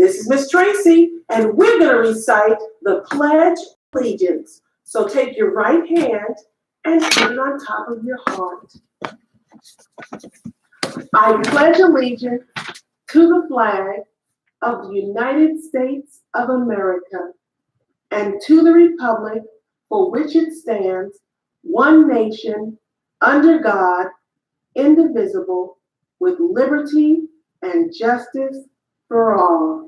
This is Miss Tracy, and we're going to recite the Pledge of Allegiance. So take your right hand and put it on top of your heart. I pledge allegiance to the flag of the United States of America and to the republic for which it stands, one nation, under God, indivisible, with liberty and justice for all.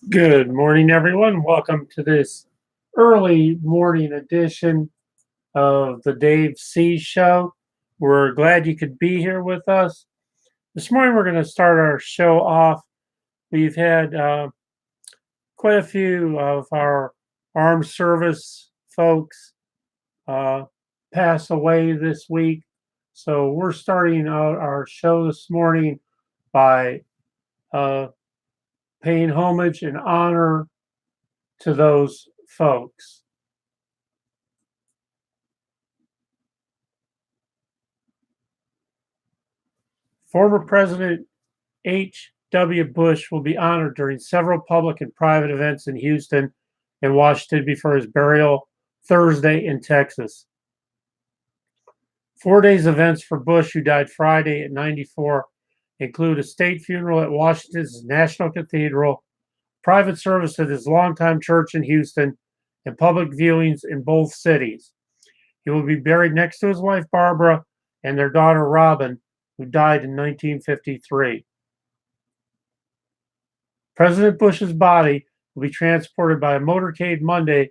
Good morning, everyone. Welcome to this early morning edition of the Dave C. Show. We're glad you could be here with us. This morning, we're going to start our show off. We've had quite a few of our armed service folks pass away this week. So we're starting out our show this morning by paying homage and honor to those folks. Former President H.W. Bush will be honored during several public and private events in Houston and Washington before his burial Thursday in Texas. 4 days events for Bush, who died Friday at 94, include a state funeral at Washington's National Cathedral, private service at his longtime church in Houston, and public viewings in both cities. He will be buried next to his wife Barbara and their daughter Robin, who died in 1953. President Bush's body will be transported by a motorcade Monday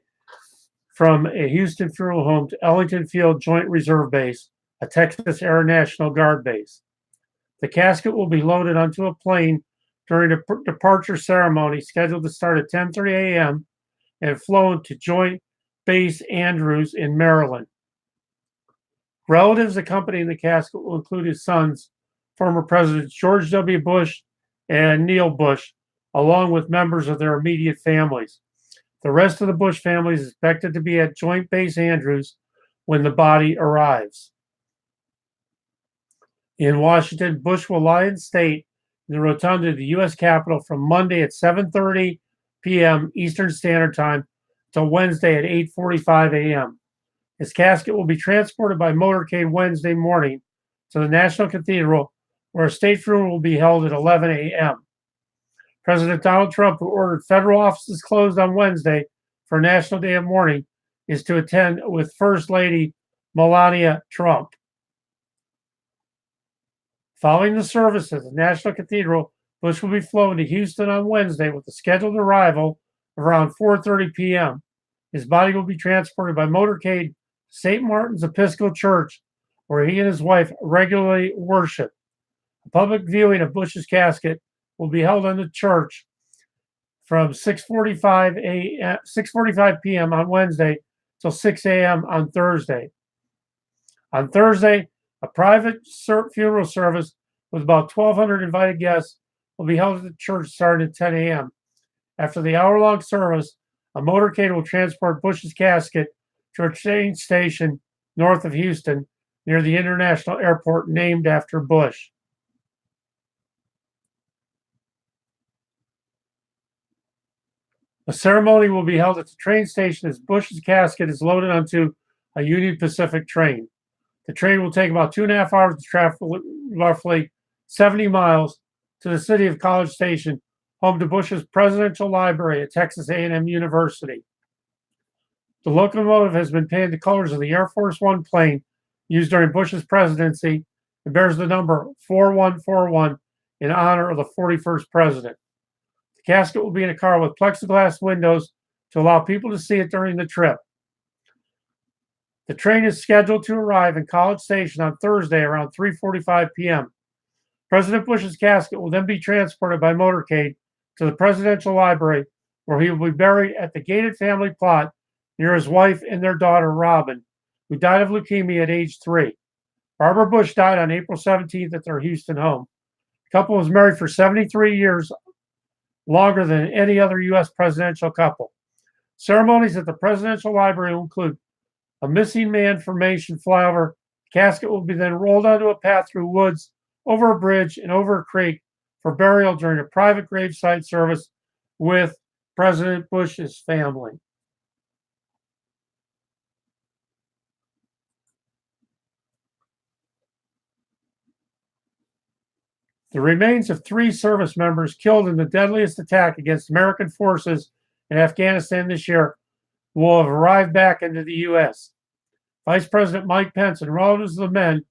from a Houston funeral home to Ellington Field Joint Reserve Base, a Texas Air National Guard base. The casket will be loaded onto a plane during a departure ceremony scheduled to start at 10:30 a.m. and flown to Joint Base Andrews in Maryland. Relatives accompanying the casket will include his sons, former Presidents George W. Bush and Neil Bush, along with members of their immediate families. The rest of the Bush family is expected to be at Joint Base Andrews when the body arrives. In Washington, Bush will lie in state in the rotunda of the U.S. Capitol from Monday at 7:30 p.m. Eastern Standard Time till Wednesday at 8:45 a.m. His casket will be transported by motorcade Wednesday morning to the National Cathedral, where a state funeral will be held at 11 a.m. President Donald Trump, who ordered federal offices closed on Wednesday for National Day of Mourning, is to attend with First Lady Melania Trump. Following the service at the National Cathedral, Bush will be flown to Houston on Wednesday with a scheduled arrival of around 4:30 p.m. His body will be transported by motorcade to St. Martin's Episcopal Church, where he and his wife regularly worship. A public viewing of Bush's casket will be held in the church from 6:45 p.m. on Wednesday till 6 a.m. on Thursday. On Thursday, a private funeral service with about 1,200 invited guests will be held at the church starting at 10 a.m. After the hour-long service, a motorcade will transport Bush's casket to a train station north of Houston near the international airport named after Bush. A ceremony will be held at the train station as Bush's casket is loaded onto a Union Pacific train. The train will take about 2.5 hours to travel roughly 70 miles to the city of College Station, home to Bush's presidential library at Texas A&M University. The locomotive has been painted the colors of the Air Force One plane used during Bush's presidency and bears the number 4141 in honor of the 41st president. The casket will be in a car with plexiglass windows to allow people to see it during the trip. The train is scheduled to arrive in College Station on Thursday around 3:45 p.m. President Bush's casket will then be transported by motorcade to the Presidential Library, where he will be buried at the gated family plot near his wife and their daughter, Robin, who died of leukemia at age 3. Barbara Bush died on April 17th at their Houston home. The couple was married for 73 years, longer than any other U.S. presidential couple. Ceremonies at the Presidential Library will include a missing man formation flyover The casket will be then rolled onto a path through woods, over a bridge, and over a creek for burial during a private gravesite service with President Bush's family. The remains of 3 service members killed in the deadliest attack against American forces in Afghanistan this year will have arrived back into the U.S. Vice President Mike Pence and relatives of the men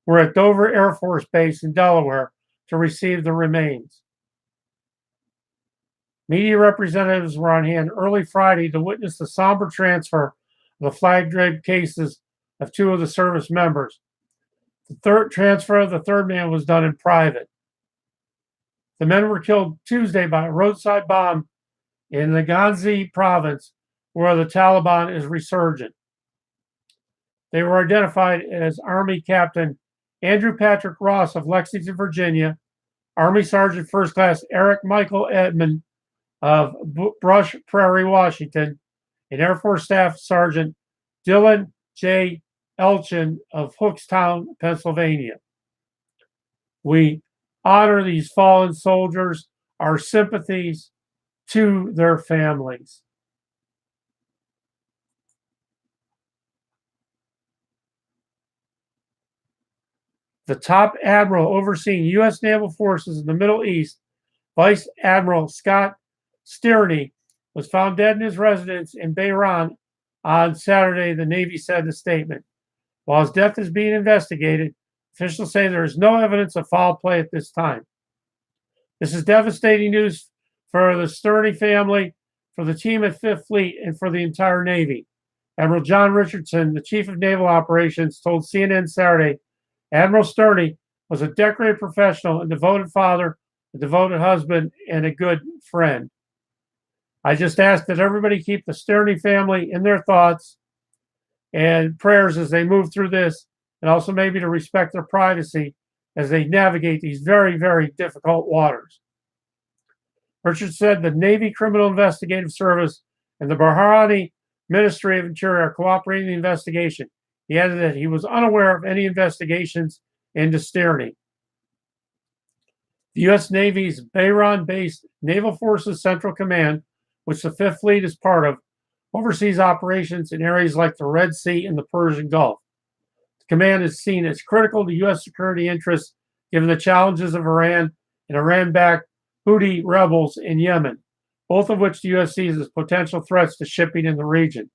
were at Dover Air Force Base in Delaware to receive the remains. Media representatives were on hand early Friday to witness the somber transfer of the flag-draped cases of 2 of the service members. The third transfer of the third man was done in private. The men were killed Tuesday by a roadside bomb in the Ghazni province, where the Taliban is resurgent. They were identified as Army Captain Andrew Patrick Ross of Lexington, Virginia, Army Sergeant First Class Eric Michael Edmond of Brush Prairie, Washington, and Air Force Staff Sergeant Dylan J. Elchin of Hookstown, Pennsylvania. We honor these fallen soldiers, our sympathies to their families. The top admiral overseeing U.S. naval forces in the Middle East, Vice Admiral Scott Stearney, was found dead in his residence in Bahrain on Saturday, the Navy said in a statement. While his death is being investigated, officials say there is no evidence of foul play at this time. This is devastating news for the Stearney family, for the team at Fifth Fleet, and for the entire Navy. Admiral John Richardson, the Chief of Naval Operations, told CNN Saturday, Admiral Stearney was a decorated professional, a devoted father, a devoted husband, and a good friend. I just ask that everybody keep the Stearney family in their thoughts and prayers as they move through this, and also maybe to respect their privacy as they navigate these very, very difficult waters. Richard said the Navy Criminal Investigative Service and the Bahraini Ministry of Interior are cooperating in the investigation. He added that he was unaware of any investigations into Stearney. The U.S. Navy's Bahrain-based Naval Forces Central Command, which the Fifth Fleet is part of, oversees operations in areas like the Red Sea and the Persian Gulf. The command is seen as critical to U.S. security interests given the challenges of Iran and Iran-backed Houthi rebels in Yemen, both of which the U.S. sees as potential threats to shipping in the region.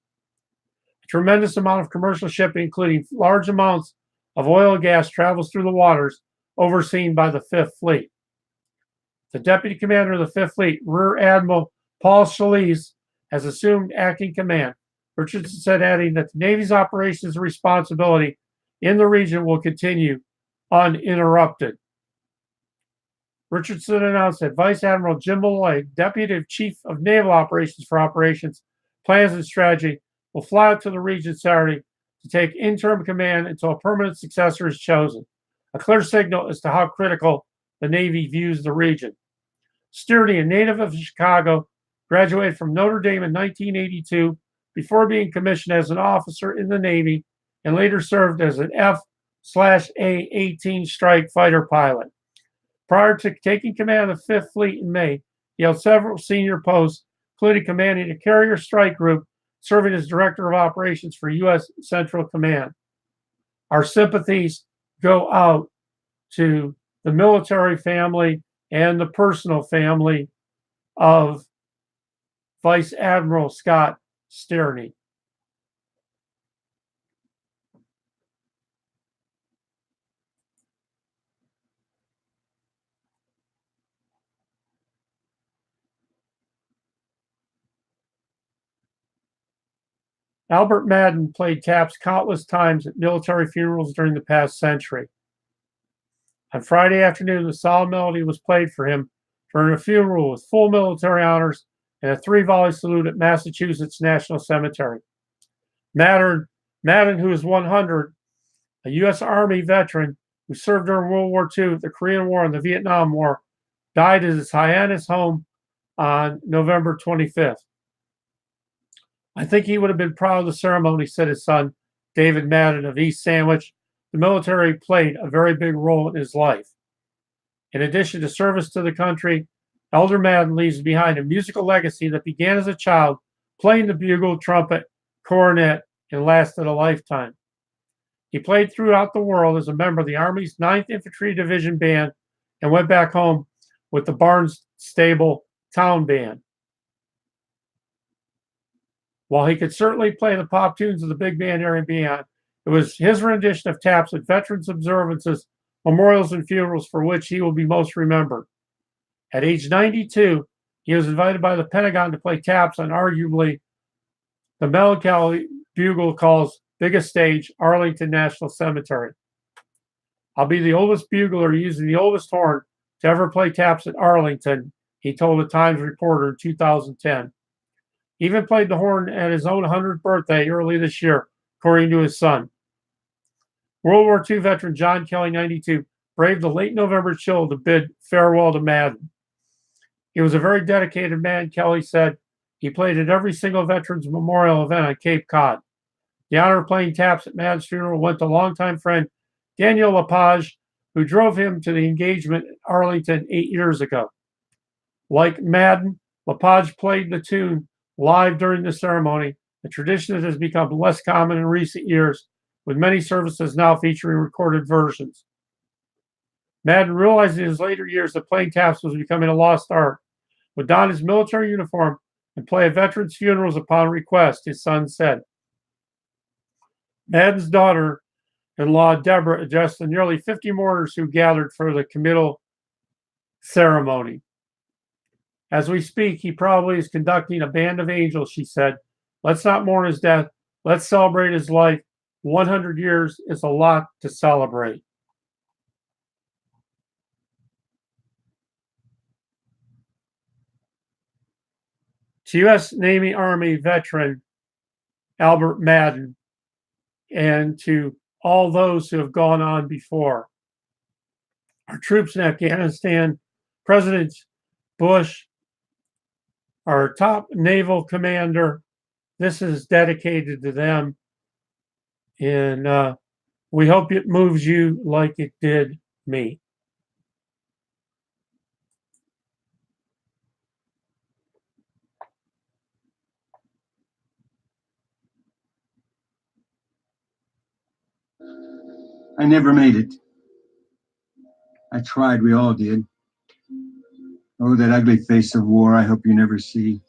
A tremendous amount of commercial shipping, including large amounts of oil and gas, travels through the waters overseen by the Fifth Fleet. The Deputy Commander of the Fifth Fleet, Rear Admiral Paul Schlise, has assumed acting command. Richardson said, adding that the Navy's operations and responsibility in the region will continue uninterrupted. Richardson announced that Vice Admiral Jim Malloy, Deputy Chief of Naval Operations for Operations, Plans and Strategy, will fly out to the region Saturday to take interim command until a permanent successor is chosen, a clear signal as to how critical the Navy views the region. Stearney, a native of Chicago, graduated from Notre Dame in 1982 before being commissioned as an officer in the Navy and later served as an F/A-18 strike fighter pilot. Prior to taking command of the Fifth Fleet in May, he held several senior posts, including commanding a carrier strike group, serving as Director of Operations for U.S. Central Command. Our sympathies go out to the military family and the personal family of Vice Admiral Scott Stearney. Albert Madden played taps countless times at military funerals during the past century. On Friday afternoon, the solemn melody was played for him during a funeral with full military honors and a 3-volley salute at Massachusetts National Cemetery. Madden, who is 100, a U.S. Army veteran who served during World War II, the Korean War, and the Vietnam War, died at his Hyannis home on November 25th. I think he would have been proud of the ceremony, said his son, David Madden of East Sandwich, the military played a very big role in his life. In addition to service to the country, Elder Madden leaves behind a musical legacy that began as a child playing the bugle, trumpet, cornet, and lasted a lifetime. He played throughout the world as a member of the Army's 9th Infantry Division Band and went back home with the Barnstable Town Band. While he could certainly play the pop tunes of the big band area and beyond, it was his rendition of taps at veterans' observances, memorials, and funerals for which he will be most remembered. At age 92, he was invited by the Pentagon to play taps on arguably the melancholy bugle call's biggest stage, Arlington National Cemetery. I'll be the oldest bugler using the oldest horn to ever play taps at Arlington, he told a Times reporter in 2010. He even played the horn at his own 100th birthday early this year, according to his son. World War II veteran John Kelly, 92, braved the late November chill to bid farewell to Madden. He was a very dedicated man, Kelly said. He played at every single Veterans Memorial event on Cape Cod. The honor of playing taps at Madden's funeral went to longtime friend Daniel Lepage, who drove him to the engagement at Arlington 8 years ago. Like Madden, Lepage played the tune live during the ceremony, a tradition that has become less common in recent years, with many services now featuring recorded versions. Madden realized in his later years that playing taps was becoming a lost art. Would don his military uniform and play at veterans' funerals upon request, his son said. Madden's daughter-in-law, Deborah, addressed the nearly 50 mourners who gathered for the committal ceremony. As we speak, he probably is conducting a band of angels, she said. Let's not mourn his death. Let's celebrate his life. 100 years is a lot to celebrate. To U.S. Navy Army veteran Albert Madden, and to all those who have gone on before. Our troops in Afghanistan, President Bush, our top naval commander, this is dedicated to them. And we hope it moves you like it did me. I never made it. I tried, we all did. Oh, that ugly face of war I hope you never see.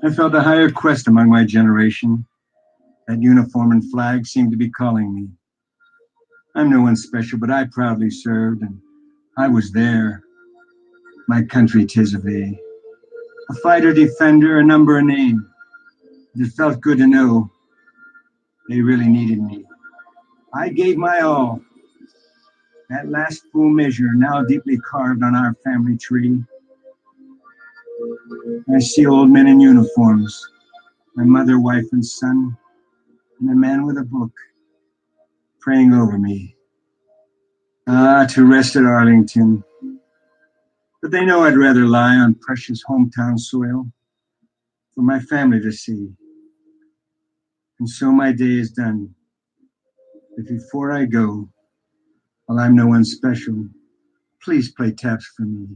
I felt a higher quest among my generation. That uniform and flag seemed to be calling me. I'm no one special, but I proudly served, and I was there. My country, 'tis of thee. A fighter, defender, a number, a name. It felt good to know they really needed me. I gave my all. That last full measure now deeply carved on our family tree. I see old men in uniforms, my mother, wife, and son, and a man with a book praying over me. Ah, to rest at Arlington. But they know I'd rather lie on precious hometown soil for my family to see. And so my day is done. But before I go, while I'm no one special, please play taps for me.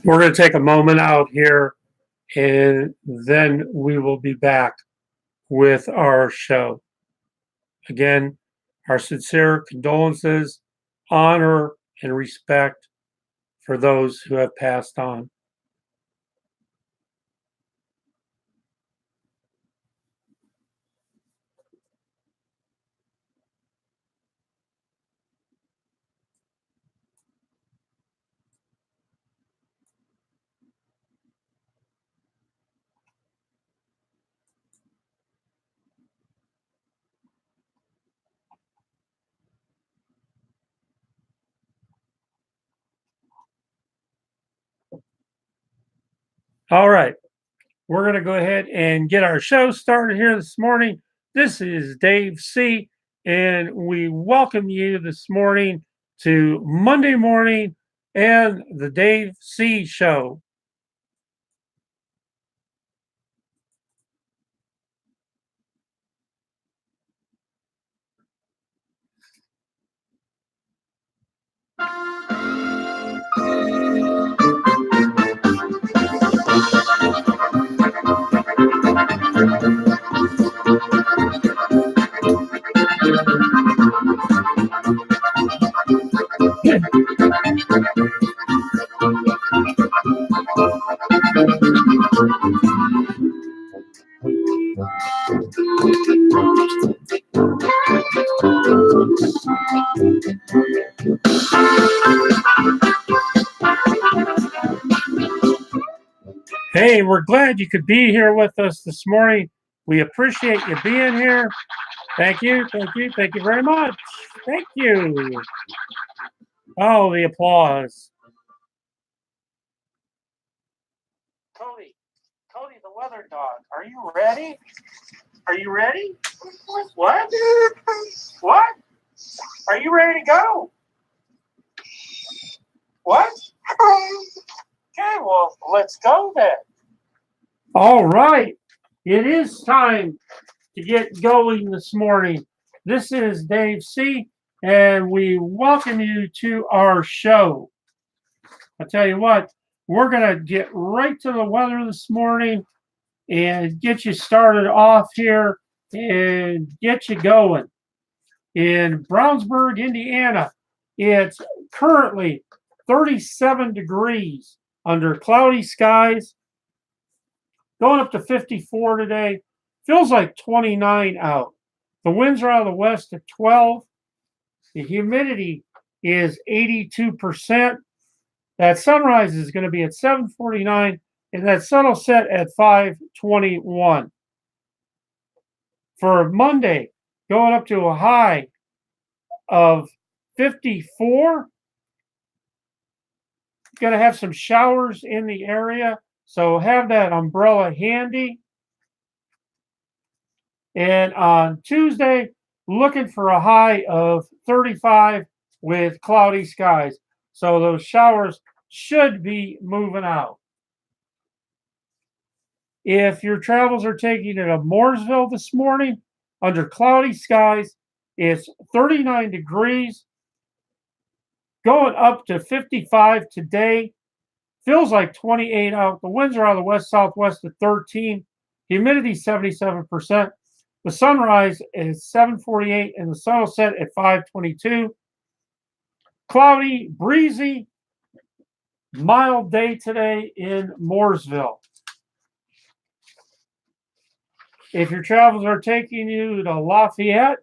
We're going to take a moment out here and then we will be back with our show. Again, our sincere condolences, honor, and respect for those who have passed on. All right, we're going to go ahead and get our show started here this morning. This is Dave C., and we welcome you this morning to Monday Morning and the Dave C. Show. Hey, we're glad you could be here with us this morning. We appreciate you being here. Thank you, thank you, thank you very much. Thank you. Oh, the applause. Cody, the weather dog, are you ready? Are you ready? What? What? Are you ready to go? What? Okay, well, let's go then. All right. It is time to get going this morning. This is Dave C., and we welcome you to our show. I'll tell you what, we're going to get right to the weather this morning and get you started off here and get you going. In Brownsburg, Indiana, it's currently 37 degrees under cloudy skies, going up to 54 today. Feels like 29 out. The winds are out of the west at 12. The humidity is 82%. That sunrise is going to be at 7:49, and that sun will set at 5:21. For Monday, going up to a high of 54. Going to have some showers in the area, so have that umbrella handy. And on Tuesday, looking for a high of 35 with cloudy skies. So those showers should be moving out. If your travels are taking you to Mooresville this morning, under cloudy skies, it's 39 degrees, going up to 55 today. Feels like 28 out. The winds are out of the west-southwest at 13. Humidity 77%. The sunrise is 7:48, and the sun will set at 5:22. Cloudy, breezy, mild day today in Mooresville. If your travels are taking you to Lafayette,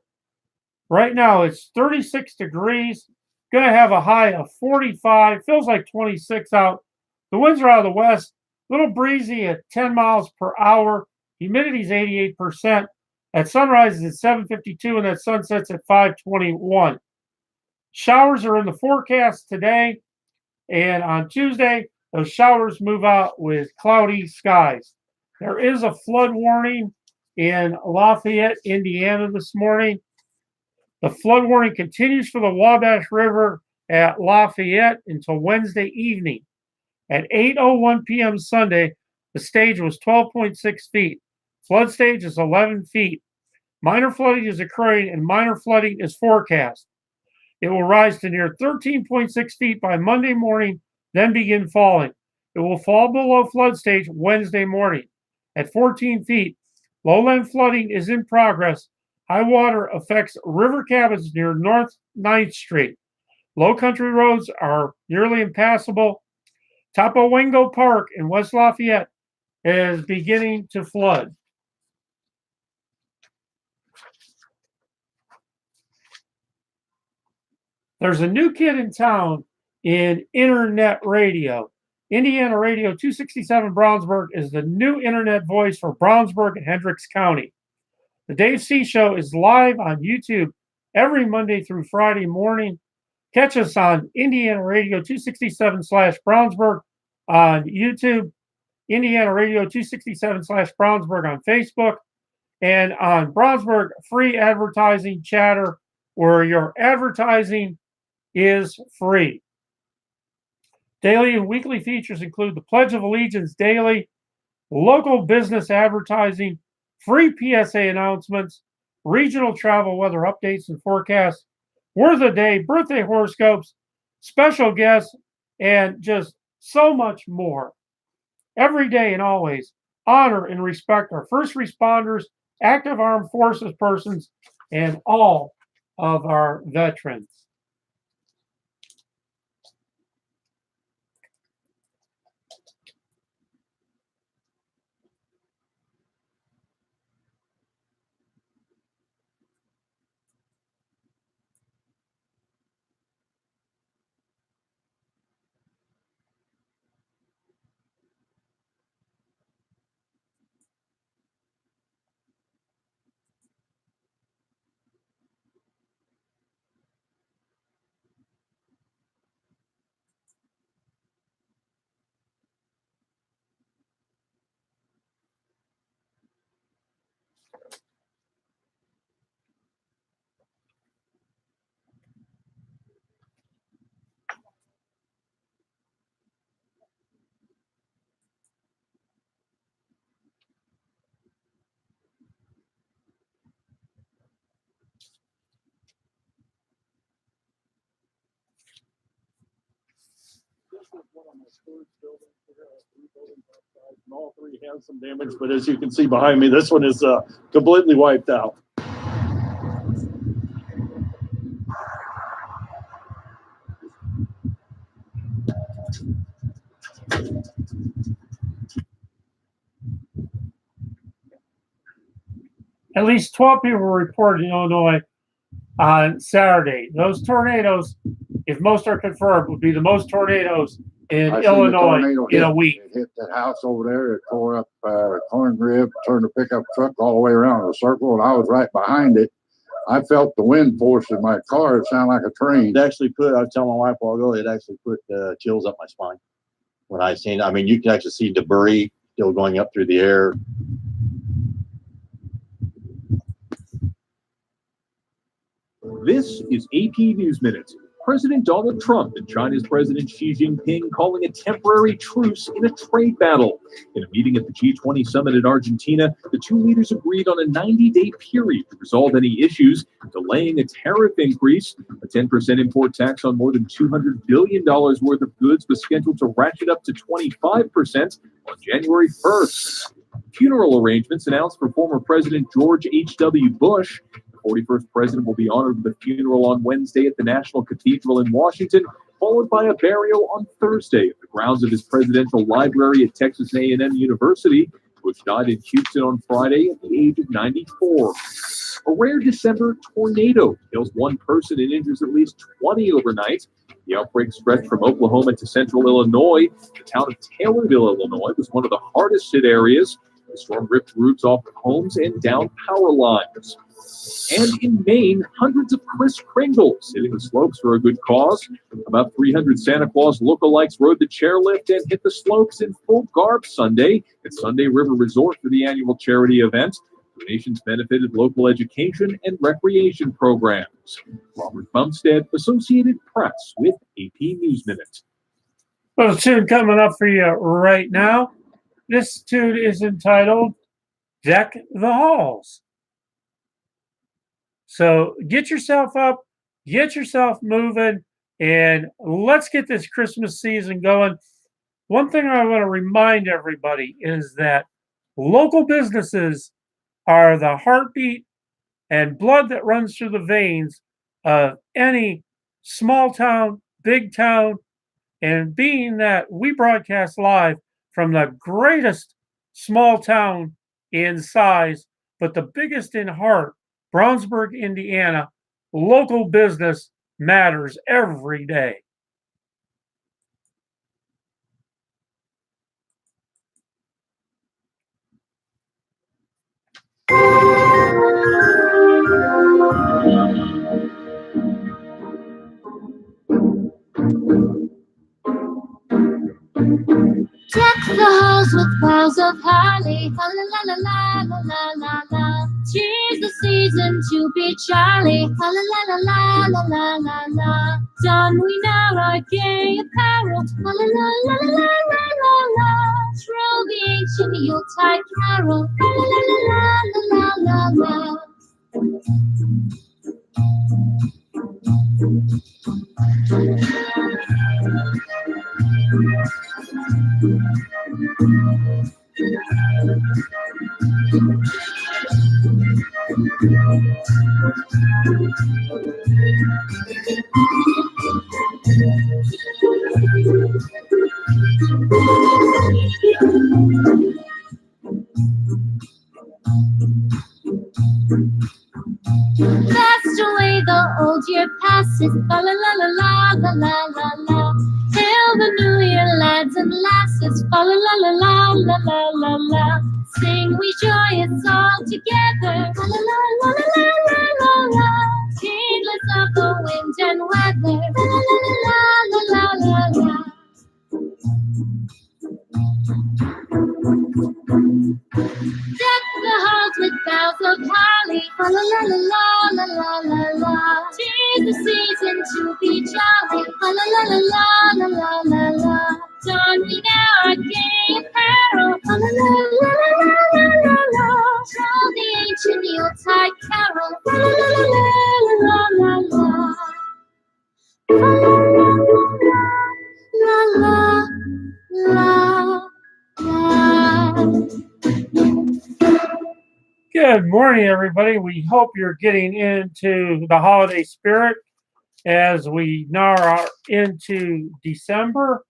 right now it's 36 degrees. Going to have a high of 45. Feels like 26 out. The winds are out of the west. Little breezy at 10 miles per hour. Humidity is 88%. At sunrise is at 7:52, and that sunsets at 5:21. Showers are in the forecast today, and on Tuesday, those showers move out with cloudy skies. There is a flood warning in Lafayette, Indiana this morning. The flood warning continues for the Wabash River at Lafayette until Wednesday evening. At 8:01 p.m. Sunday, the stage was 12.6 feet. Flood stage is 11 feet. Minor flooding is occurring, and minor flooding is forecast. It will rise to near 13.6 feet by Monday morning, then begin falling. It will fall below flood stage Wednesday morning. At 14 feet, lowland flooding is in progress. High water affects river cabins near North 9th Street. Low country roads are nearly impassable. Tapawingo Park in West Lafayette is beginning to flood. There's a new kid in town in internet radio. Indiana Radio 267 Brownsburg is the new internet voice for Brownsburg and Hendricks County. The Dave C. Show is live on YouTube every Monday through Friday morning. Catch us on Indiana Radio 267/Brownsburg on YouTube, Indiana Radio 267/Brownsburg on Facebook, and on Brownsburg Free Advertising Chatter, where your advertising is free. Daily and weekly features include the Pledge of Allegiance Daily, local business advertising, free PSA announcements, regional travel weather updates and forecasts, word of the day, birthday horoscopes, special guests, and just so much more. Every day and always, honor and respect our first responders, active armed forces persons, and all of our veterans. And all three have some damage, but as you can see behind me, this one is completely wiped out. At least 12 people were reported in Illinois on Saturday. Those tornadoes, if most are confirmed, would be the most tornadoes in Illinois in a week. It hit that house over there. It tore up corn rib, turned the pickup truck all the way around in a circle, and I was right behind it. I felt the wind force in my car. It sounded like a train. It actually put, I was telling my wife a while ago, it actually put chills up my spine when I seen it. I mean, you can actually see debris still going up through the air. This is AP News Minute. President Donald Trump and China's President Xi Jinping calling a temporary truce in a trade battle. In a meeting at the G20 summit in Argentina, the two leaders agreed on a 90-day period to resolve any issues, delaying a tariff increase. A 10% import tax on more than $200 billion worth of goods was scheduled to ratchet up to 25% on January 1st. Funeral arrangements announced for former President George H.W. Bush. The 41st president will be honored with a funeral on Wednesday at the National Cathedral in Washington, followed by a burial on Thursday at the grounds of his presidential library at Texas A&M University, which died in Houston on Friday at the age of 94. A rare December tornado kills one person and injures at least 20 overnight. The outbreak stretched from Oklahoma to central Illinois. The town of Taylorville, Illinois, was one of the hardest hit areas. The storm ripped roofs off of homes and down power lines. And in Maine, hundreds of Kris Kringles hitting the slopes for a good cause. About 300 Santa Claus lookalikes rode the chairlift and hit the slopes in full garb Sunday at Sunday River Resort for the annual charity event. Donations benefited local education and recreation programs. Robert Bumstead, Associated Press, with AP News Minute. Well, a tune coming up for you right now. This tune is entitled Deck the Halls. So get yourself up, get yourself moving, and let's get this Christmas season going. one thing I want to remind everybody is that local businesses are the heartbeat and blood that runs through the veins of any small town, big town. And being that we broadcast live from the greatest small town in size, but the biggest in heart, Brownsburg, Indiana, local business matters every day. Deck the halls with boughs of holly, la la la la la la la la. 'Tis the season to be jolly, la la la la la la la la. Don we now our gay apparel, la la la la la la la la. Throw the ancient Yuletide carol, la la la la la la la la. Fast away the old year passes, la la la la la la la la la. Hail the new year, lads and lasses, la la la la la la la la la. Sing we joyous all together, la la la la la la la la. Heedless of the wind and weather, la la la la la la la. Deck the halls with boughs of holly, la la la la la la la la. 'Tis the season to be jolly, la la la la la la la la. Don we now our gay apparel, la la la la la la la la. Tell the ancient Yuletide carol, la la la la la la la. La la la la la. Good morning, everybody. We hope you're getting into the holiday spirit as we now are into December.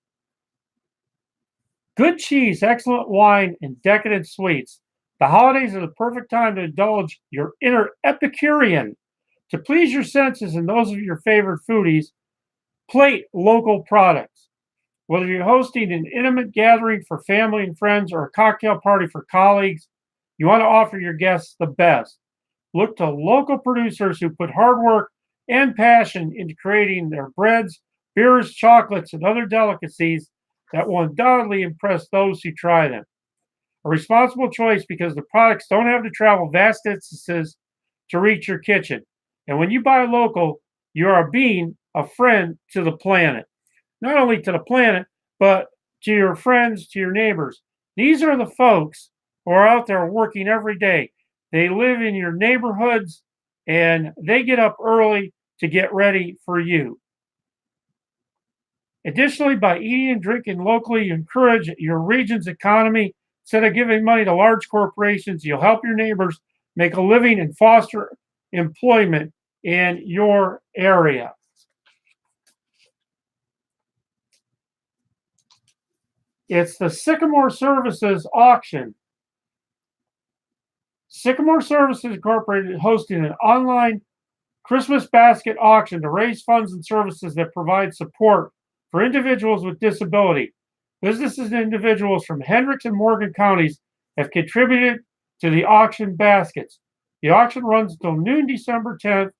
Good cheese, excellent wine, and decadent sweets. The holidays are the perfect time to indulge your inner Epicurean. To please your senses and those of your favorite foodies, plate local products. Whether you're hosting an intimate gathering for family and friends or a cocktail party for colleagues, you want to offer your guests the best. Look to local producers who put hard work and passion into creating their breads, beers, chocolates, and other delicacies that will undoubtedly impress those who try them. A responsible choice because the products don't have to travel vast distances to reach your kitchen. And when you buy local, you are being a friend to the planet. Not only to the planet, but to your friends, to your neighbors. These are the folks who are out there working every day. They live in your neighborhoods and they get up early to get ready for you. Additionally, by eating and drinking locally, you encourage your region's economy. Instead of giving money to large corporations, you'll help your neighbors make a living and foster employment in your area. It's the Sycamore Services auction. Sycamore Services Incorporated is hosting an online Christmas basket auction to raise funds and services that provide support for individuals with disability. Businesses and individuals from Hendricks and Morgan counties have contributed to the auction baskets. The auction runs until noon December 10th.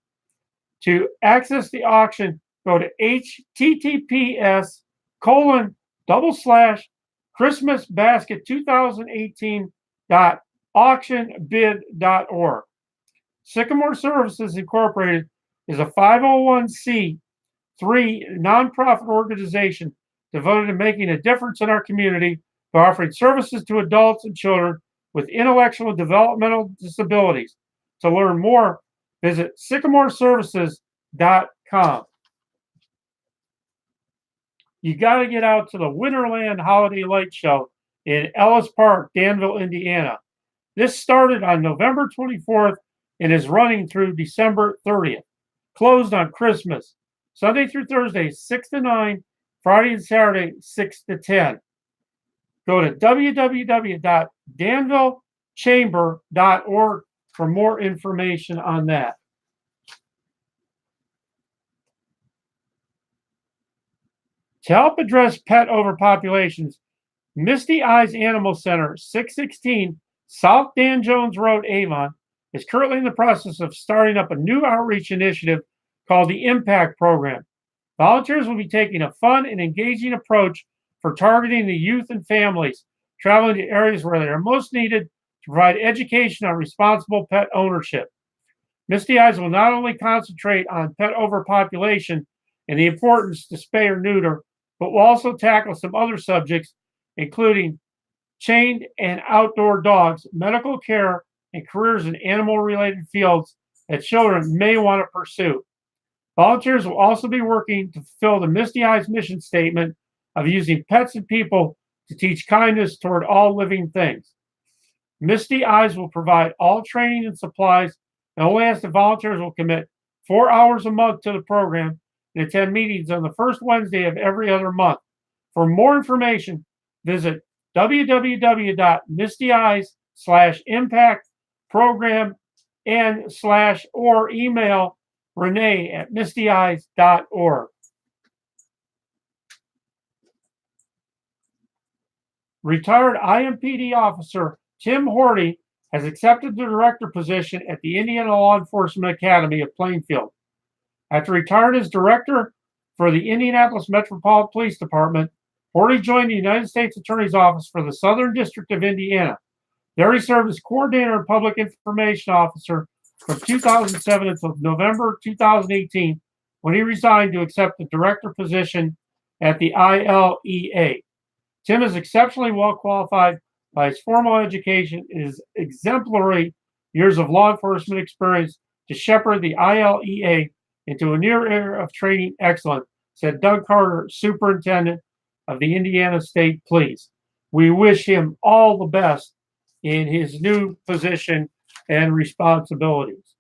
To access the auction, go to https://christmasbasket2018.auctionbid.org. Sycamore Services Incorporated is a 501c3 nonprofit organization devoted to making a difference in our community by offering services to adults and children with intellectual and developmental disabilities. To learn more, visit sycamoreservices.com. you got to get out to the Winterland Holiday Light Show in Ellis Park, Danville, Indiana. This started on November 24th and is running through December 30th. Closed on Christmas. Sunday through Thursday, 6 to 9. Friday and Saturday, 6 to 10. Go to www.danvillechamber.org for more information on that. To help address pet overpopulations, Misty Eyes Animal Center, 616 South Dan Jones Road, Avon, is currently in the process of starting up a new outreach initiative called the Impact Program. Volunteers will be taking a fun and engaging approach for targeting the youth and families traveling to areas where they are most needed to provide education on responsible pet ownership. Misty Eyes will not only concentrate on pet overpopulation and the importance to spay or neuter, but will also tackle some other subjects, including chained and outdoor dogs, medical care, and careers in animal-related fields that children may want to pursue. Volunteers will also be working to fulfill the Misty Eyes mission statement of using pets and people to teach kindness toward all living things. Misty Eyes will provide all training and supplies and only asks that volunteers will commit 4 hours a month to the program and attend meetings on the first Wednesday of every other month. For more information, visit www.mistyeyes/impact-program or email renee@mistyeyes.org. Retired IMPD officer Tim Horty has accepted the director position at the Indiana Law Enforcement Academy of Plainfield. After retiring as director for the Indianapolis Metropolitan Police Department, Horty joined the United States Attorney's Office for the Southern District of Indiana. There he served as coordinator and public information officer from 2007 until November 2018, when he resigned to accept the director position at the ILEA. Tim is exceptionally well qualified by his formal education and his exemplary years of law enforcement experience to shepherd the ILEA into a new era of training excellence, said Doug Carter, superintendent of the Indiana State Police. We wish him all the best in his new position and responsibilities.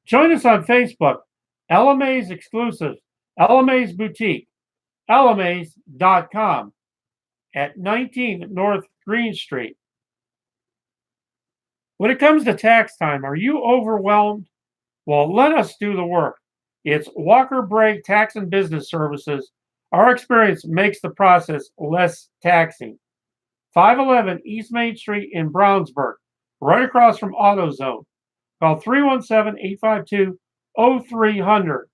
Join us on Facebook, LMA's Exclusives, LMA's Boutique, LMA's.com at 19 North Green Street. When it comes to tax time, are you overwhelmed? Well, let us do the work. It's Walker Bray Tax and Business Services. Our experience makes the process less taxing. 511 East Main Street in Brownsburg, right across from AutoZone. Call 317-852-0300.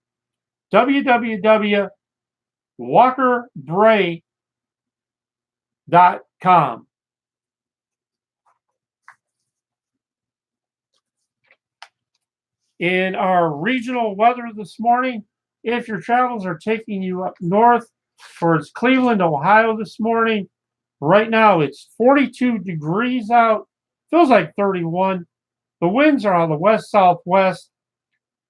www.walkerbray.com. In our regional weather this morning, if your travels are taking you up north towards Cleveland, Ohio this morning, right now it's 42 degrees out, feels like 31. The winds are on the west-southwest.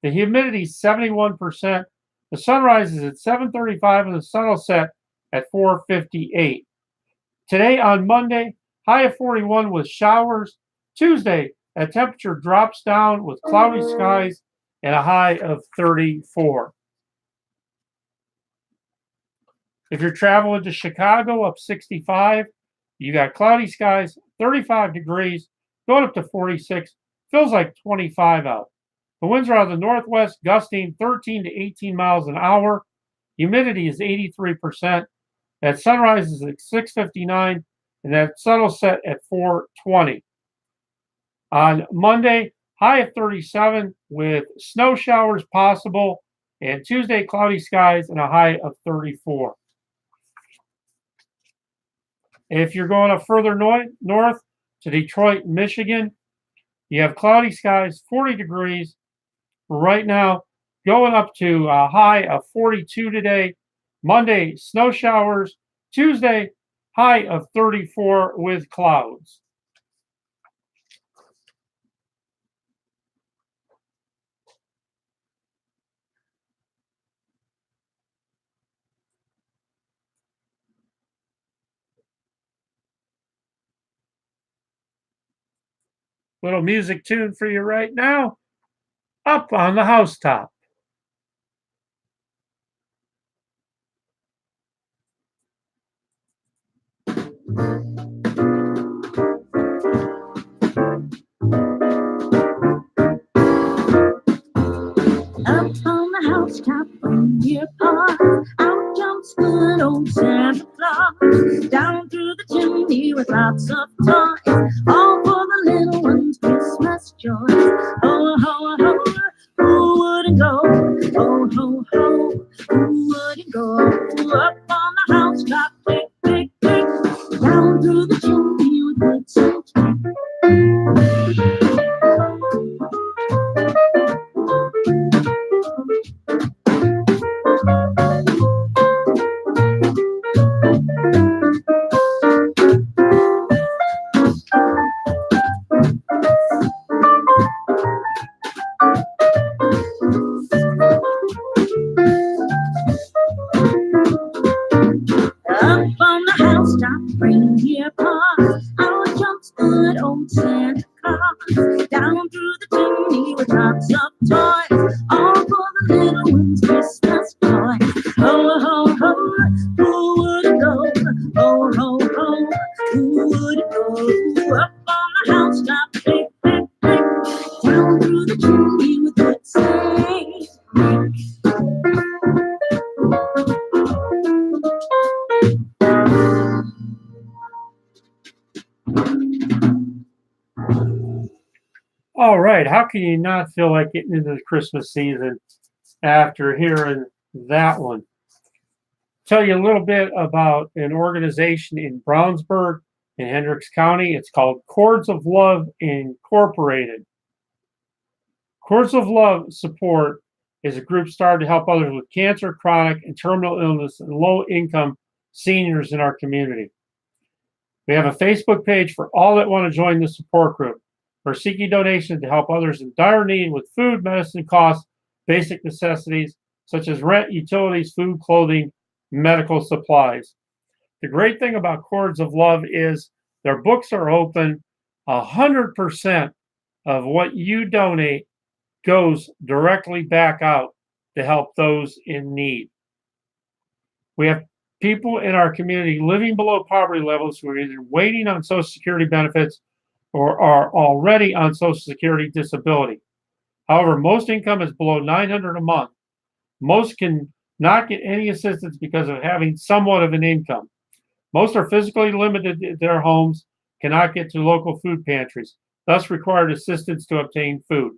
The humidity is 71%. The sun rises at 7:35 and the sun will set at 4:58. Today on Monday, high of 41 with showers. Tuesday, a temperature drops down with cloudy skies and a high of 34. If you're traveling to Chicago, up 65, you got cloudy skies, 35 degrees, going up to 46. Feels like 25 out. The winds are out of the northwest, gusting 13 to 18 miles an hour. Humidity is 83%. That sunrise is at 6:59, and that sun will set at 4:20. On Monday, high of 37 with snow showers possible, and Tuesday, cloudy skies and a high of 34. If you're going up further north to Detroit, Michigan, you have cloudy skies, 40 degrees. Right now, going up to a high of 42 today. Monday, snow showers. Tuesday, high of 34 with clouds. Little music tune for you right now. Up on the Housetop. Up on the housetop reindeer park, out jumps good old Santa Claus. Down through the chimney with lots of toys, all for the little ones' Christmas joys. Ho, ho, ho, who wouldn't go? Ho, ho, ho, who wouldn't go? Up on the housetop, click, click, click, down through the chimney with good Santa. Up on the housetop, reindeer paws, out jumps good old Santa Claus. Down through the chimney with lots of toys, all for the little ones' Christmas toys. Ho, ho, ho, who would go? Ho, ho, ho, who would go? Up on the housetop, click, click, click, down through the chimney with good sleigh. All right, how can you not feel like getting into the Christmas season after hearing that one? Tell you a little bit about an organization in Brownsburg in Hendricks County. It's called Chords of Love Incorporated. Chords of Love Support is a group started to help others with cancer, chronic, and terminal illness and low-income seniors in our community. We have a Facebook page for all that want to join the support group. We're seeking donations to help others in dire need with food, medicine costs, basic necessities such as rent, utilities, food, clothing, medical supplies. The great thing about Chords of Love is their books are open. 100% of what you donate goes directly back out to help those in need. We have people in our community living below poverty levels who are either waiting on Social Security benefits or are already on Social Security disability. However, most income is below $900 a month. Most can not get any assistance because of having somewhat of an income. Most are physically limited in their homes, cannot get to local food pantries, thus required assistance to obtain food.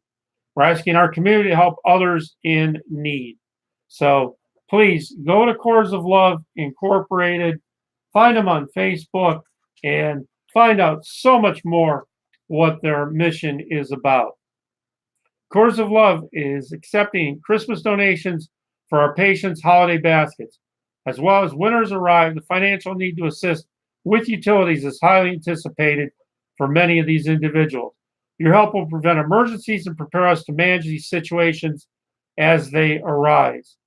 We're asking our community to help others in need. So please go to Chords of Love Incorporated, find them on Facebook, and find out so much more what their mission is about. Chords of Love is accepting Christmas donations for our patients' holiday baskets. As well as winters arrive, the financial need to assist with utilities is highly anticipated for many of these individuals. Your help will prevent emergencies and prepare us to manage these situations as they arise.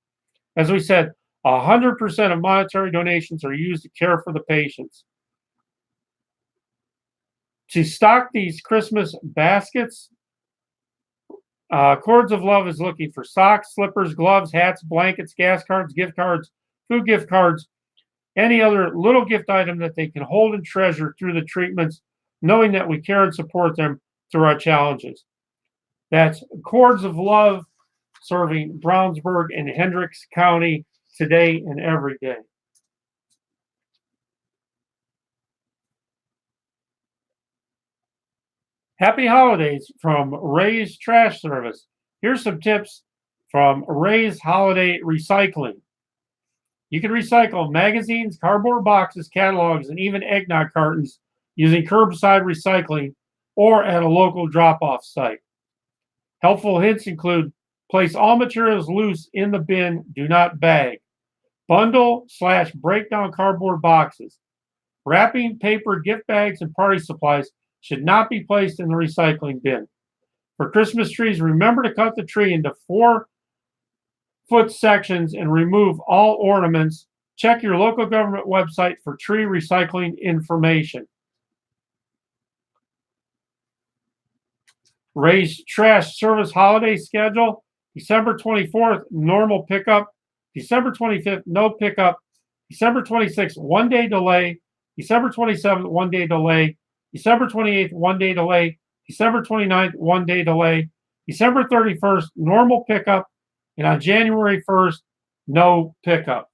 As we said, 100% of monetary donations are used to care for the patients. To stock these Christmas baskets, Chords of Love is looking for socks, slippers, gloves, hats, blankets, gas cards, gift cards, food gift cards, any other little gift item that they can hold and treasure through the treatments, knowing that we care and support them through our challenges. That's Chords of Love, serving Brownsburg and Hendricks County today and every day. Happy holidays from Ray's Trash Service. Here's some tips from Ray's Holiday Recycling. You can recycle magazines, cardboard boxes, catalogs, and even eggnog cartons using curbside recycling or at a local drop-off site. Helpful hints include place all materials loose in the bin, do not bag. Bundle/break down cardboard boxes. Wrapping, paper, gift bags, and party supplies should not be placed in the recycling bin. For Christmas trees, remember to cut the tree into 4-foot sections and remove all ornaments. Check your local government website for tree recycling information. Raised trash service holiday schedule. December 24th, normal pickup. December 25th, no pickup. December 26th, 1 day delay. December 27th, 1 day delay. December 28th, 1 day delay. December 29th, 1 day delay. December 31st, normal pickup. And on January 1st, no pickup.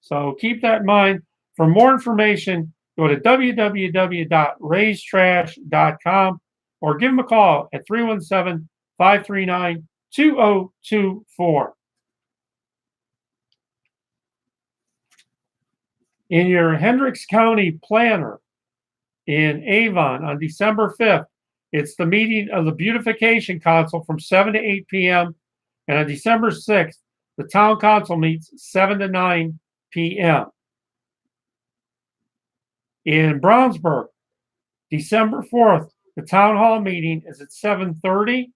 So keep that in mind. For more information, go to www.raisetrash.com or give them a call at 317-539-2024. In your Hendricks County planner in Avon on December 5th, it's the meeting of the Beautification Council from 7 to 8 p.m. And on December 6th, the Town Council meets 7 to 9 p.m. In Brownsburg, December 4th, the Town Hall meeting is at 7:30.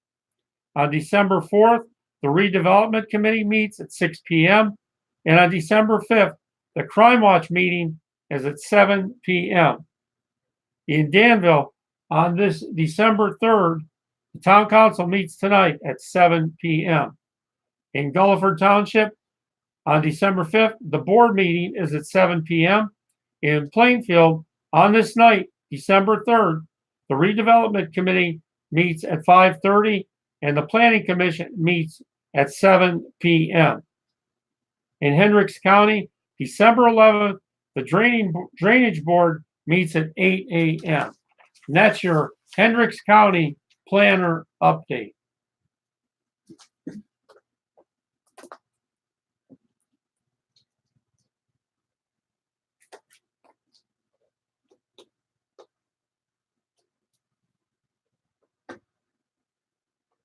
On December 4th, the Redevelopment Committee meets at 6 p.m. And on December 5th, the Crime Watch meeting is at 7 p.m. In Danville, on this December 3rd, the Town Council meets tonight at 7 p.m. In Gulliford Township, on December 5th, the board meeting is at 7 p.m. In Plainfield, on this night, December 3rd, the Redevelopment Committee meets at 5:30 and the Planning Commission meets at 7 p.m. In Hendricks County, December 11th, the Drainage Board meets at 8 a.m. And that's your Hendricks County Planner update.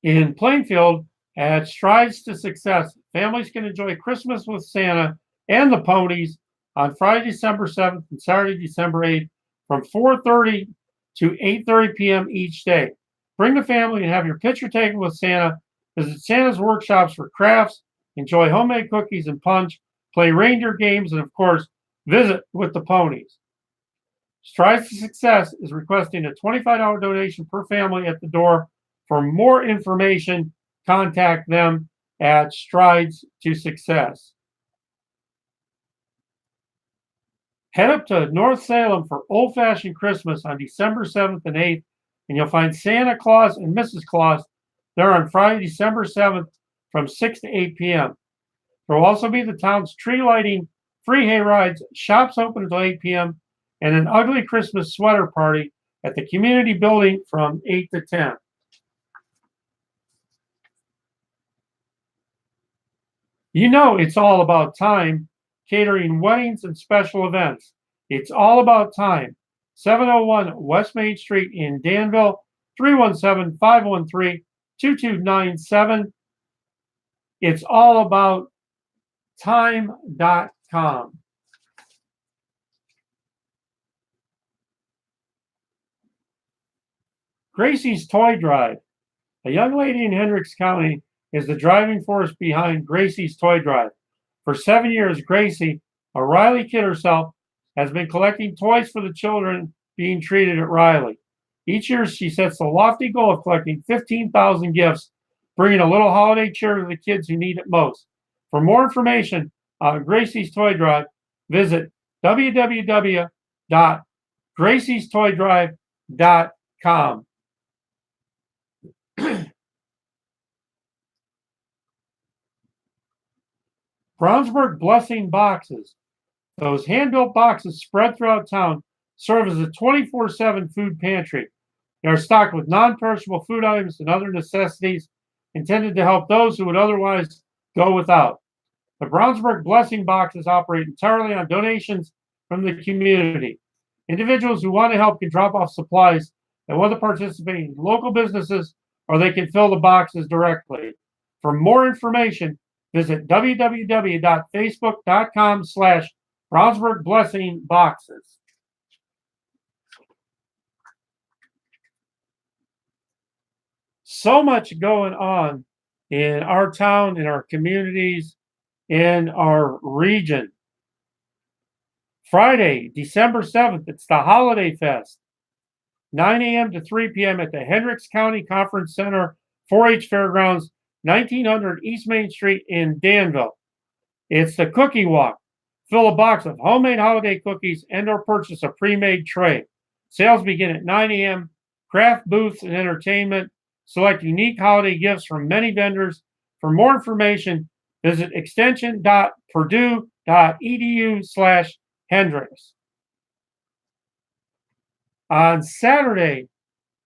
In Plainfield, at Strides to Success, families can enjoy Christmas with Santa and the ponies on Friday, December 7th and Saturday, December 8th from 4:30 to 8:30 p.m. each day. Bring the family and have your picture taken with Santa. Visit Santa's workshops for crafts, enjoy homemade cookies and punch, play reindeer games, and of course, visit with the ponies. Strides to Success is requesting a $25 donation per family at the door. For more information, contact them at Strides to Success. Head up to North Salem for Old Fashioned Christmas on December 7th and 8th, and you'll find Santa Claus and Mrs. Claus there on Friday, December 7th from 6 to 8 p.m. There will also be the town's tree lighting, free hay rides, shops open until 8 p.m., and an ugly Christmas sweater party at the community building from 8 to 10. You know it's all about time, catering weddings and special events. It's all about time. 701 West Main Street in Danville, 317-513-2297. It's all about time.com. Gracie's Toy Drive. A young lady in Hendricks County is the driving force behind Gracie's Toy Drive. For 7 years, Gracie, a Riley kid herself, has been collecting toys for the children being treated at Riley. Each year, she sets the lofty goal of collecting 15,000 gifts, bringing a little holiday cheer to the kids who need it most. For more information on Gracie's Toy Drive, visit www.graciestoydrive.com. Brownsburg Blessing Boxes. Those hand-built boxes spread throughout town serve as a 24/7 food pantry. They are stocked with non-perishable food items and other necessities intended to help those who would otherwise go without. The Brownsburg Blessing Boxes operate entirely on donations from the community. Individuals who want to help can drop off supplies at one of the participating local businesses, or they can fill the boxes directly. For more information, visit www.facebook.com/Brownsburg Blessing Boxes. So much going on in our town, in our communities, in our region. Friday, December 7th, it's the Holiday Fest. 9 a.m. to 3 p.m. at the Hendricks County Conference Center, 4-H Fairgrounds, 1900 East Main Street in Danville. It's the Cookie Walk. Fill a box of homemade holiday cookies and/or purchase a pre-made tray. Sales begin at 9 a.m. Craft booths and entertainment. Select unique holiday gifts from many vendors. For more information, visit extension.purdue.edu/Hendricks. On Saturday,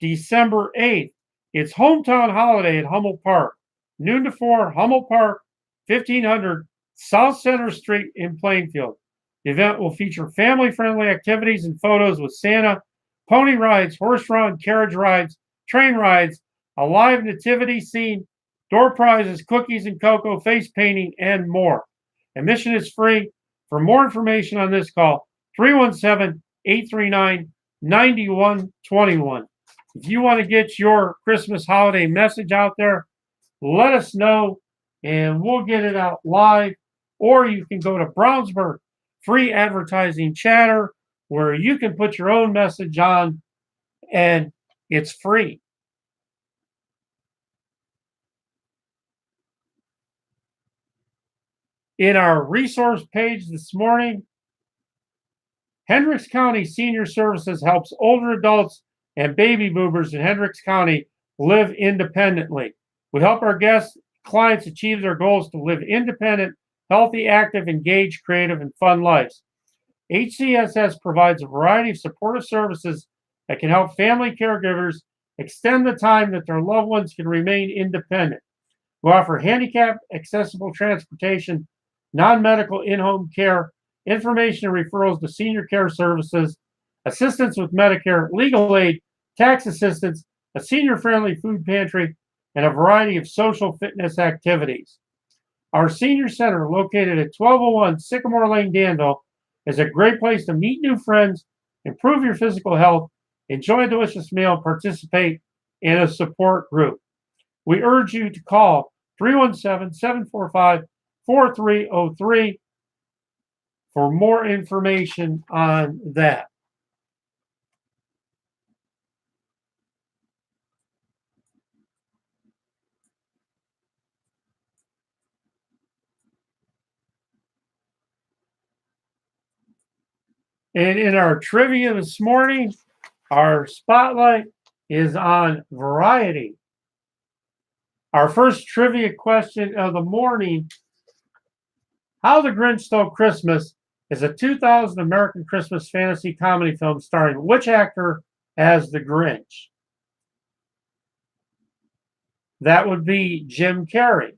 December 8th, it's Hometown Holiday at Hummel Park. Noon to 4, Hummel Park, 1500 South Center Street in Plainfield. The event will feature family-friendly activities and photos with Santa, pony rides, horse-drawn carriage rides, train rides, a live nativity scene, door prizes, cookies and cocoa, face painting, and more. Admission is free. For more information on this, call 317-839-9121. If you want to get your Christmas holiday message out there, let us know and we'll get it out live. Or you can go to Brownsburg Free Advertising Chatter, where you can put your own message on and it's free. In our resource page this morning, Hendricks County Senior Services helps older adults and baby boomers in Hendricks County live independently. We help our guests, clients achieve their goals to live independent, healthy, active, engaged, creative, and fun lives. HCSS provides a variety of supportive services that can help family caregivers extend the time that their loved ones can remain independent. We offer handicap accessible transportation, non-medical in-home care, information and referrals to senior care services, assistance with Medicare, legal aid, tax assistance, a senior-friendly food pantry, and a variety of social fitness activities. Our senior center, located at 1201 Sycamore Lane, Danville, is a great place to meet new friends, improve your physical health, enjoy a delicious meal, and participate in a support group. We urge you to call 317-745-4303 for more information on that. And in our trivia this morning, our spotlight is on variety. Our first trivia question of the morning: How the Grinch Stole Christmas is a 2000 American Christmas fantasy comedy film starring which actor as the Grinch? That would be Jim Carrey.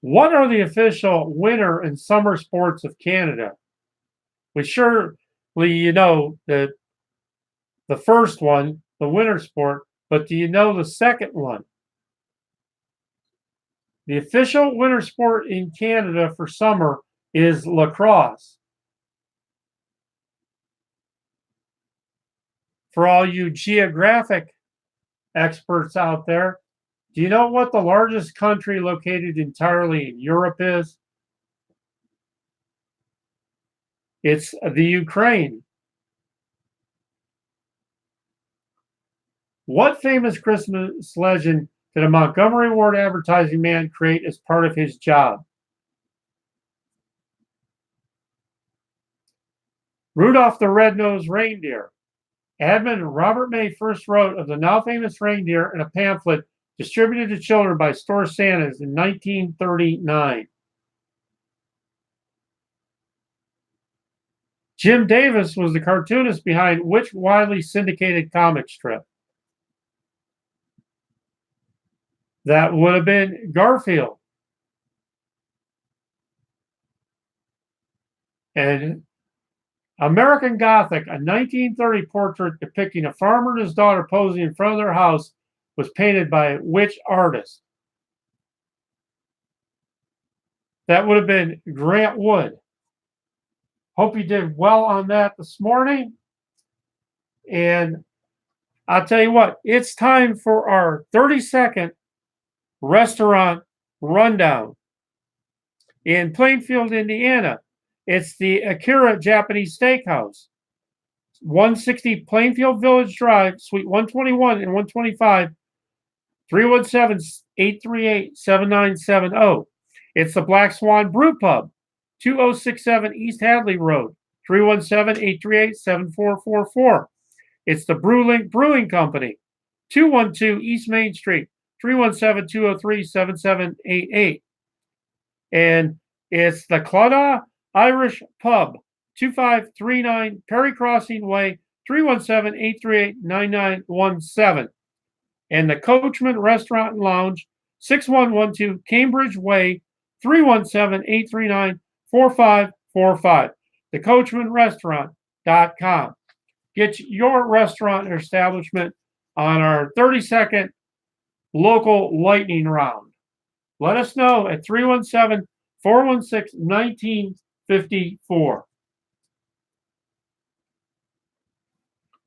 What are the official winter and summer sports of Canada? We surely that the first one, the winter sport, but do you know the second one? The official winter sport in Canada for summer is lacrosse. For all you geographic experts out there, do you know what the largest country located entirely in Europe is? It's the Ukraine. What famous Christmas legend did a Montgomery Ward advertising man create as part of his job? Rudolph the Red-Nosed Reindeer. Admiral Robert May first wrote of the now famous reindeer in a pamphlet distributed to children by Store Santas in 1939. Jim Davis was the cartoonist behind which widely syndicated comic strip? That would have been Garfield. And American Gothic, a 1930 portrait depicting a farmer and his daughter posing in front of their house, was painted by which artist? That would have been Grant Wood. Hope you did well on that this morning. And I'll tell you what, it's time for our 30-second restaurant rundown. In Plainfield, Indiana, It's the Akira Japanese Steakhouse, 160 Plainfield Village Drive, Suite 121 and 125, 317-838-7970. It's the Black Swan Brew Pub, 2067 East Hadley Road, 317-838-7444. It's the Brewlink Brewing Company, 212 East Main Street, 317-203-7788. And it's the Claddagh Irish Pub, 2539 Perry Crossing Way, 317-838-9917. And the Coachman Restaurant and Lounge, 6112 Cambridge Way, 317-839-4545. TheCoachmanRestaurant.com. Get your restaurant or establishment on our 30-second local lightning round. Let us know at 317-416-1954.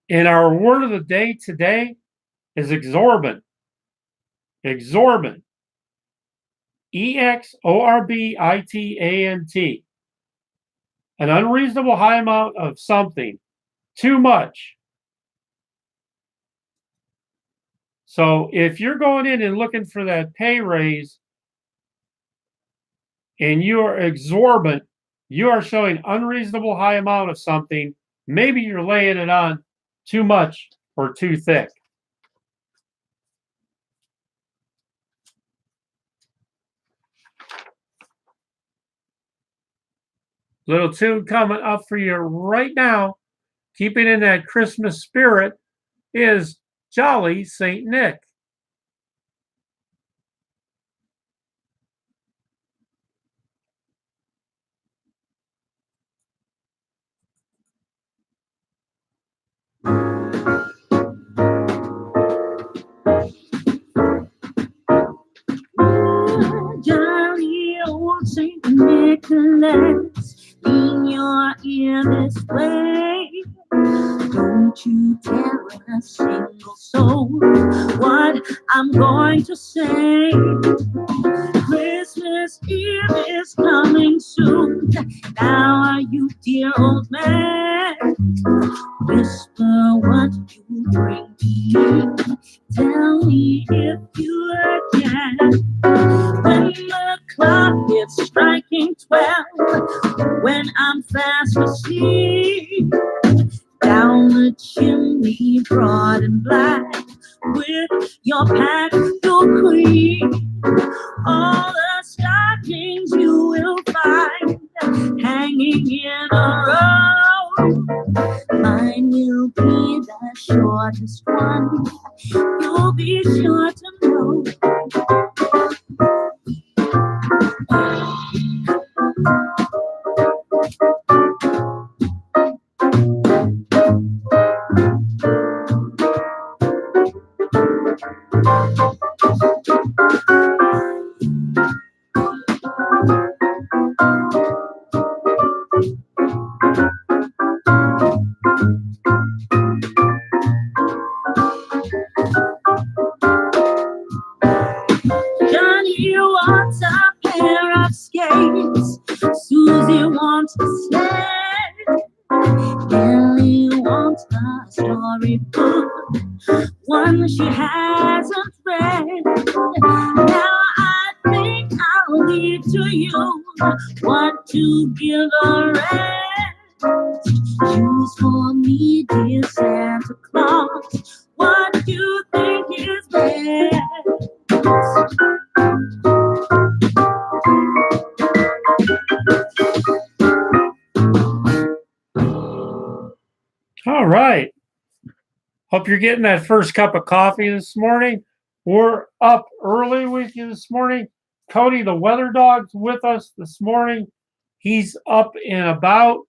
And our word of the day today is exorbitant. Exorbitant. EXORBITANT. An unreasonable high amount of something. Too much. So if you're going in and looking for that pay raise and you are exorbitant, you are showing unreasonable high amount of something. Maybe you're laying it on too much or too thick. Little tune coming up for you right now, keeping in that Christmas spirit, is Jolly St. Nick. Jolly old St. Nicholas, in your ear this way. Don't you tell a single soul what I'm going to say. Christmas Eve is coming soon. Now, you dear old man, whisper what you bring to me. Tell me if you can. When the clock is striking 12, when I'm fast asleep, down the chimney, broad and black, with your pack you'll creep. All the stockings you will find hanging in a row. Mine will be the shortest one, you'll be sure to know. Johnny wants a pair of skates, Susie wants a sled, Ellie wants a storybook, one she hasn't read. Now I think I'll leave to you what to give a rest. Choose for me, dear Santa Claus, what you think is best. All right. Hope you're getting that first cup of coffee this morning. We're up early with you this morning. Cody, the weather dog's with us this morning. He's up and about.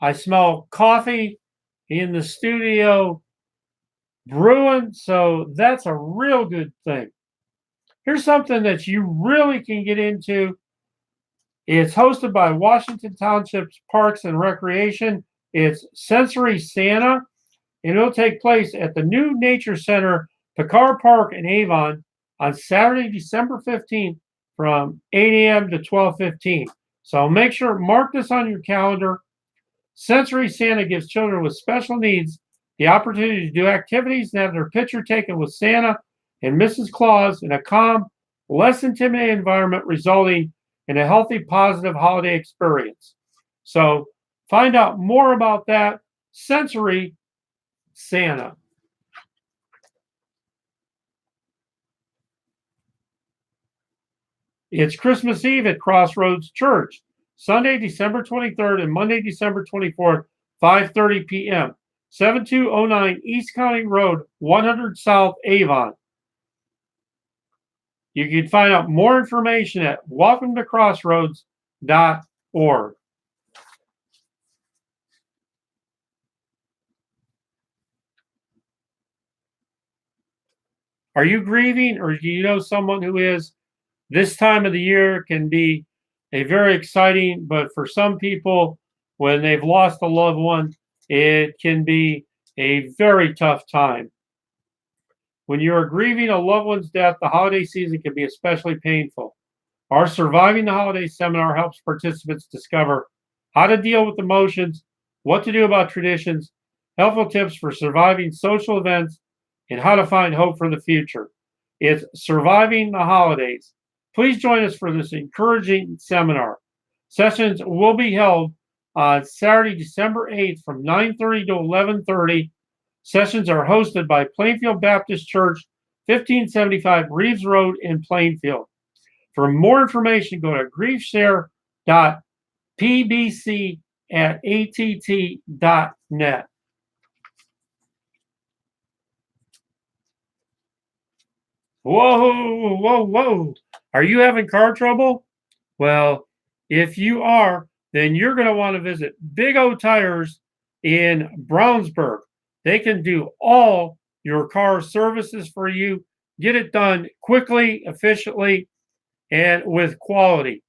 I smell coffee in the studio brewing, so that's a real good thing. Here's something that you really can get into. It's hosted by Washington Township's Parks and Recreation. It's Sensory Santa, and it'll take place at the new Nature Center, Picard Park in Avon on Saturday, December 15th from 8 a.m. to 12:15. So make sure, mark this on your calendar. Sensory Santa gives children with special needs the opportunity to do activities and have their picture taken with Santa and Mrs. Claus in a calm, less intimidating environment, resulting in a healthy, positive holiday experience. So find out more about that. Sensory Santa. It's Christmas Eve at Crossroads Church, Sunday, December 23rd and Monday, December 24th, 5:30 p.m. 7209 East County Road, 100 South Avon. You can find out more information at welcometocrossroads.org. Are you grieving, or do you know someone who is? This time of the year can be a very exciting, but for some people, when they've lost a loved one, it can be a very tough time. When you are grieving a loved one's death, the holiday season can be especially painful. Our Surviving the Holidays seminar helps participants discover how to deal with emotions, what to do about traditions, helpful tips for surviving social events, and how to find hope for the future. It's Surviving the Holidays. Please join us for this encouraging seminar. Sessions will be held on Saturday, December 8th from 9:30 to 11:30. Sessions are hosted by Plainfield Baptist Church, 1575 Reeves Road in Plainfield. For more information, go to griefshare.pbc@att.net. Whoa, whoa, whoa. Are you having car trouble? Well, if you are, then you're going to want to visit Big O Tires in Brownsburg. They can do all your car services for you. Get it done quickly, efficiently, and with quality.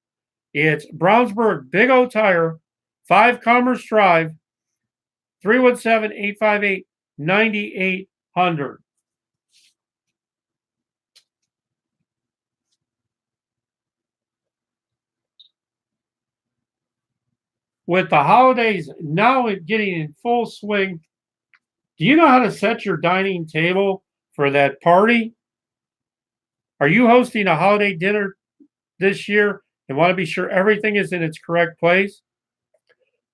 It's Brownsburg Big O Tire, 5 Commerce Drive, 317-858-9800. With the holidays now getting in full swing, do you know how to set your dining table for that party? Are you hosting a holiday dinner this year and want to be sure everything is in its correct place?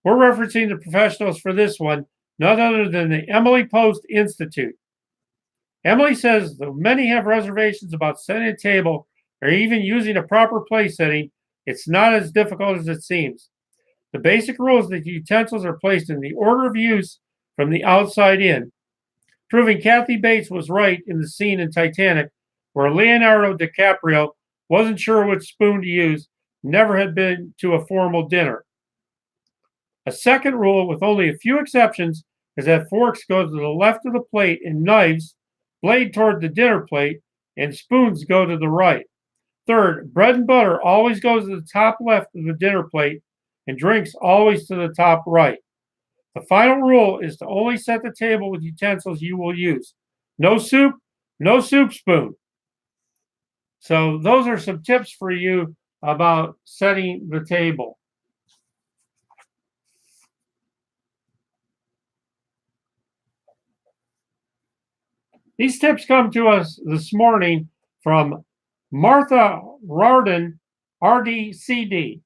We're referencing the professionals for this one, none other than the Emily Post Institute. Emily says though many have reservations about setting a table or even using a proper place setting, it's not as difficult as it seems. The basic rule is that the utensils are placed in the order of use from the outside in, proving Kathy Bates was right in the scene in Titanic where Leonardo DiCaprio wasn't sure which spoon to use, never had been to a formal dinner. A second rule, with only a few exceptions, is that forks go to the left of the plate and knives blade toward the dinner plate and spoons go to the right. Third, bread and butter always goes to the top left of the dinner plate and drinks always to the top right. The final rule is to only set the table with utensils you will use. No soup, no soup spoon. So those are some tips for you about setting the table. These tips come to us this morning from Martha Rardin, RDCD.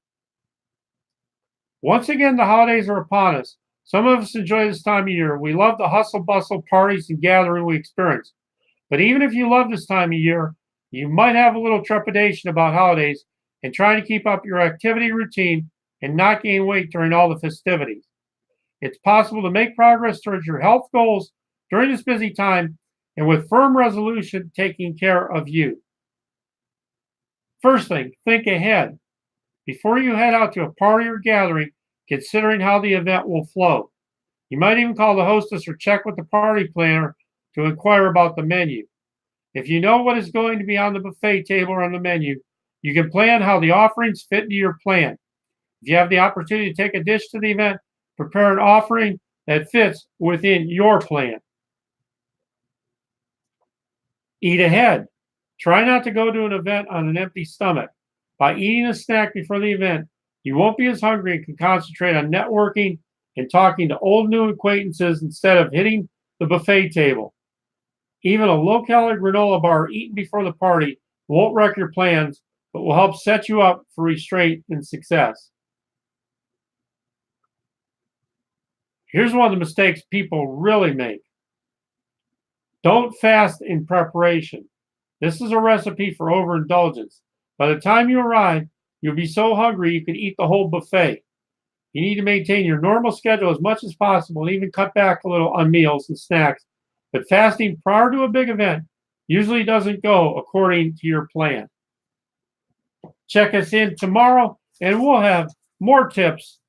Once again, the holidays are upon us. Some of us enjoy this time of year. We love the hustle bustle parties and gathering we experience. But even if you love this time of year, you might have a little trepidation about holidays and trying to keep up your activity routine and not gain weight during all the festivities. It's possible to make progress towards your health goals during this busy time and with firm resolution taking care of you. First thing, think ahead. Before you head out to a party or gathering, considering how the event will flow. You might even call the hostess or check with the party planner to inquire about the menu. If you know what is going to be on the buffet table or on the menu, you can plan how the offerings fit into your plan. If you have the opportunity to take a dish to the event, prepare an offering that fits within your plan. Eat ahead. Try not to go to an event on an empty stomach. By eating a snack before the event, You won't be as hungry and can concentrate on networking and talking to old new acquaintances instead of hitting the buffet table. Even a low-calorie granola bar eaten before the party won't wreck your plans, but will help set you up for restraint and success. Here's one of the mistakes people really make. Don't fast in preparation. This is a recipe for overindulgence. By the time you arrive, you'll be so hungry you could eat the whole buffet. You need to maintain your normal schedule as much as possible and even cut back a little on meals and snacks. But fasting prior to a big event usually doesn't go according to your plan. Check us in tomorrow, and we'll have more tips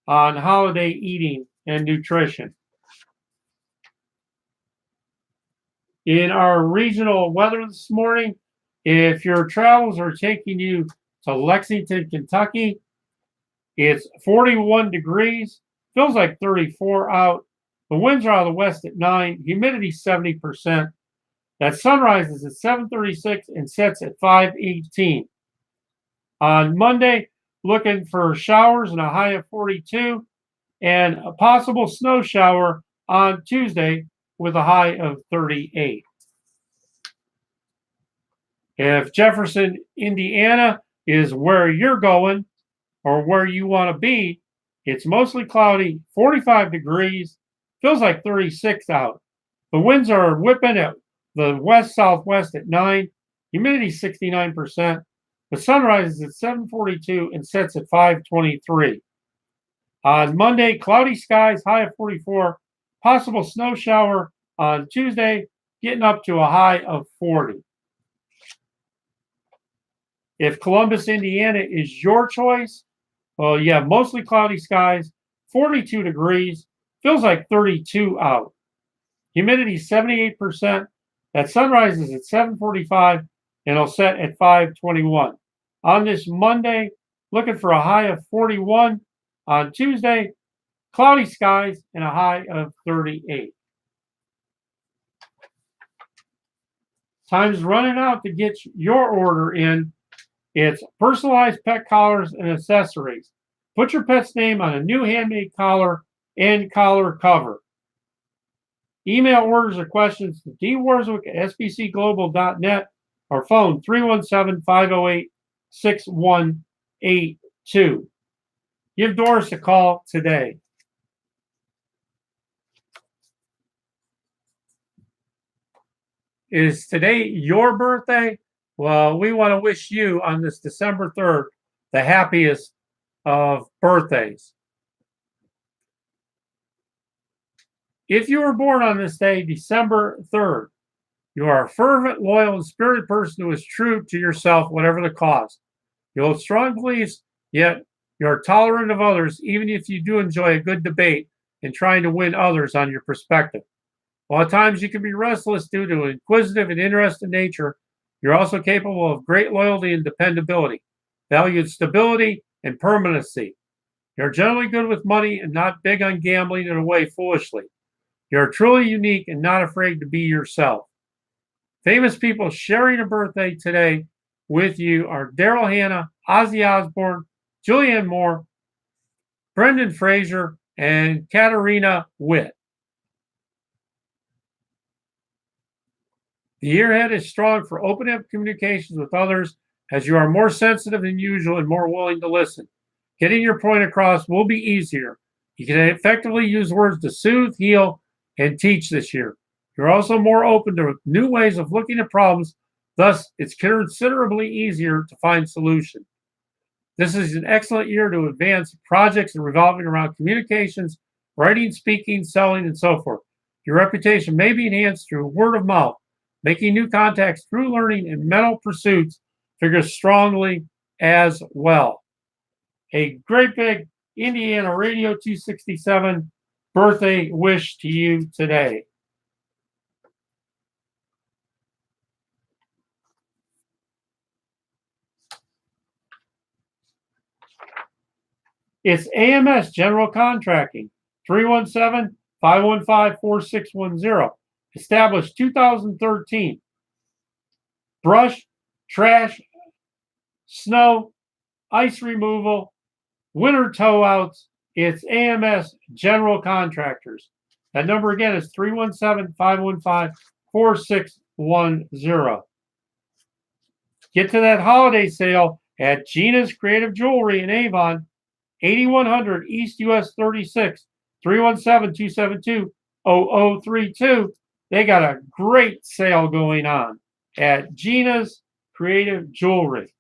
on holiday eating and nutrition. In our regional weather this morning, if your travels are taking you to Lexington, Kentucky, it's 41 degrees, feels like 34 out. The winds are out of the west at 9, humidity 70%. That sun rises at 7:36 and sets at 5:18. On Monday, looking for showers and a high of 42, and a possible snow shower on Tuesday with a high of 38. If Jefferson, Indiana is where you're going or where you want to be, it's mostly cloudy, 45 degrees, feels like 36 out. The winds are whipping at the west-southwest at 9, humidity 69%. The sun rises at 7:42 and sets at 5:23. On Monday, cloudy skies, high of 44, possible snow shower on Tuesday, getting up to a high of 40. If Columbus, Indiana is your choice, well, you have mostly cloudy skies, 42 degrees, feels like 32 out. Humidity 78%. That sunrise is at 7:45 and it'll set at 5:21. On this Monday, looking for a high of 41. On Tuesday, cloudy skies and a high of 38. Time's running out to get your order in. It's personalized pet collars and accessories. Put your pet's name on a new handmade collar and collar cover. Email orders or questions to dwarswick@sbcglobal.net or phone 317-508-6182. Give Doris a call today. Is today your birthday? Well, we want to wish you on this December 3rd the happiest of birthdays. If you were born on this day, December 3rd, you are a fervent, loyal, and spirited person who is true to yourself, whatever the cost. You hold strong beliefs, yet you are tolerant of others, even if you do enjoy a good debate in trying to win others on your perspective. While at times you can be restless due to inquisitive and interested nature, you're also capable of great loyalty and dependability, valued stability and permanency. You're generally good with money and not big on gambling it away foolishly. You're truly unique and not afraid to be yourself. Famous people sharing a birthday today with you are Daryl Hannah, Ozzy Osbourne, Julianne Moore, Brendan Fraser, and Katarina Witt. The year ahead is strong for opening up communications with others as you are more sensitive than usual and more willing to listen. Getting your point across will be easier. You can effectively use words to soothe, heal, and teach this year. You're also more open to new ways of looking at problems, thus it's considerably easier to find solutions. This is an excellent year to advance projects revolving around communications, writing, speaking, selling, and so forth. Your reputation may be enhanced through word of mouth. Making new contacts through learning and mental pursuits figures strongly as well. A great big Indiana Radio 267 birthday wish to you today. It's AMS General Contracting, 317-515-4610. Established 2013. Brush, trash, snow, ice removal, winter tow outs, it's AMS General Contractors. That number again is 317-515-4610. Get to that holiday sale at Gina's Creative Jewelry in Avon, 8100 East US 36, 317-272-0032. They got a great sale going on at Gina's Creative Jewelry.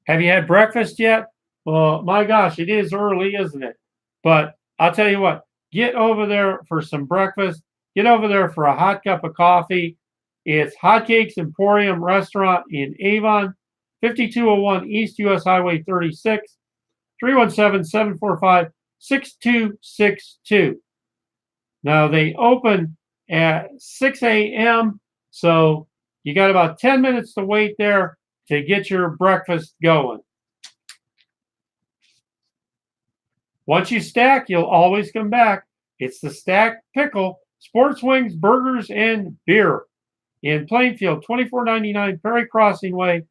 Have you had breakfast yet? Well, my gosh, it is early, isn't it? But I'll tell you what, get over there for some breakfast. Get over there for a hot cup of coffee. It's Hotcakes Emporium Restaurant in Avon, 5201 East US Highway 36, 317-745-6262. Now, they open at 6 a.m., so you got about 10 minutes to wait there to get your breakfast going. Once you stack, you'll always come back. It's the Stack Pickle, Sports Wings, Burgers, and Beer in Plainfield, 2499 Perry Crossing Way,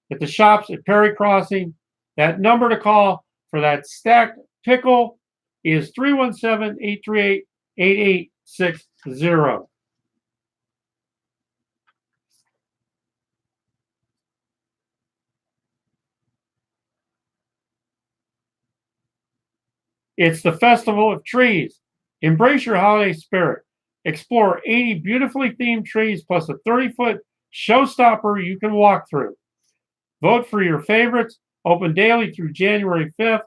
at the shops at Perry Crossing. That number to call for that Stacked Pickle is 317-838-8860. It's the Festival of Trees. Embrace your holiday spirit. Explore 80 beautifully themed trees plus a 30-foot showstopper you can walk through. Vote for your favorites. Open daily through January 5th.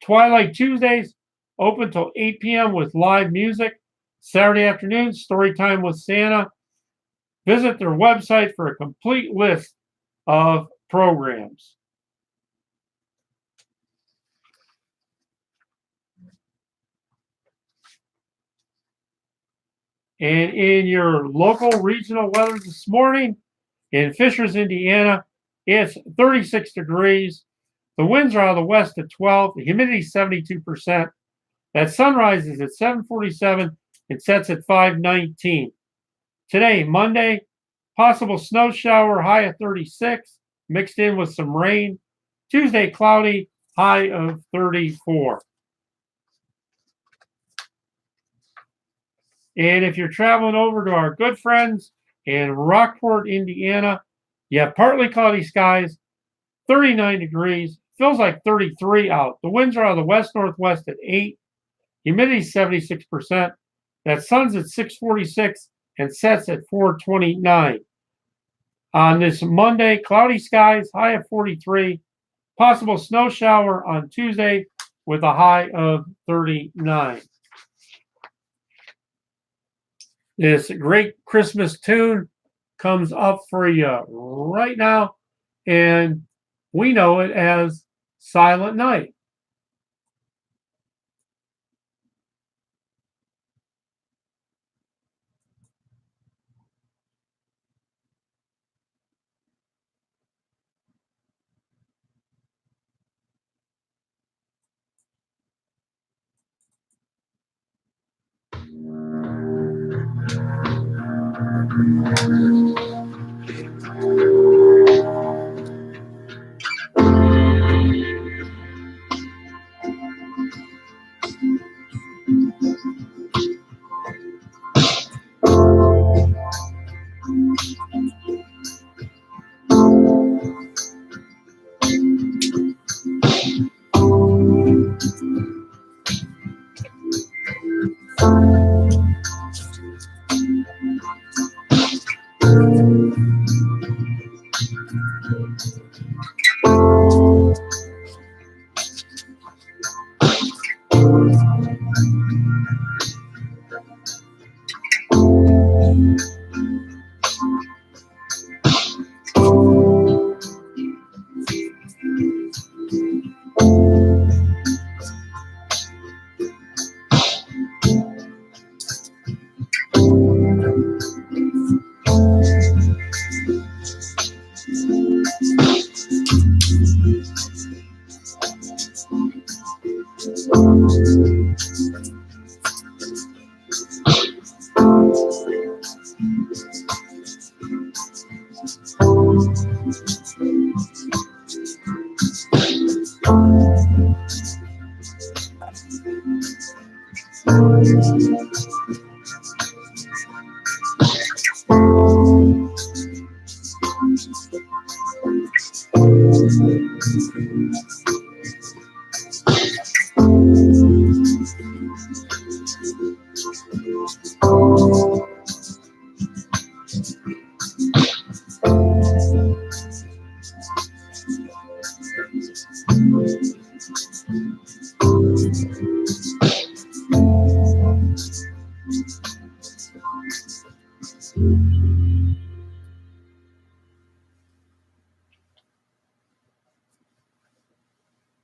Twilight Tuesdays, open till 8 p.m. with live music. Saturday afternoon, story time with Santa. Visit their website for a complete list of programs. And in your local regional weather this morning, in Fishers, Indiana, it's 36 degrees. The winds are out of the west at 12. The humidity is 72%. That sunrise is at 7:47 and sets at 5:19. Today, Monday, possible snow shower, high of 36, mixed in with some rain. Tuesday, cloudy, high of 34. And if you're traveling over to our good friends in Rockport, Indiana, you have partly cloudy skies, 39 degrees, feels like 33 out. The winds are out of the west-northwest at 8. Humidity 76%. That sun's at 6:46 and sets at 4:29. On this Monday, cloudy skies, high of 43. Possible snow shower on Tuesday with a high of 39. This great Christmas tune comes up for you right now, and we know it as Silent Night.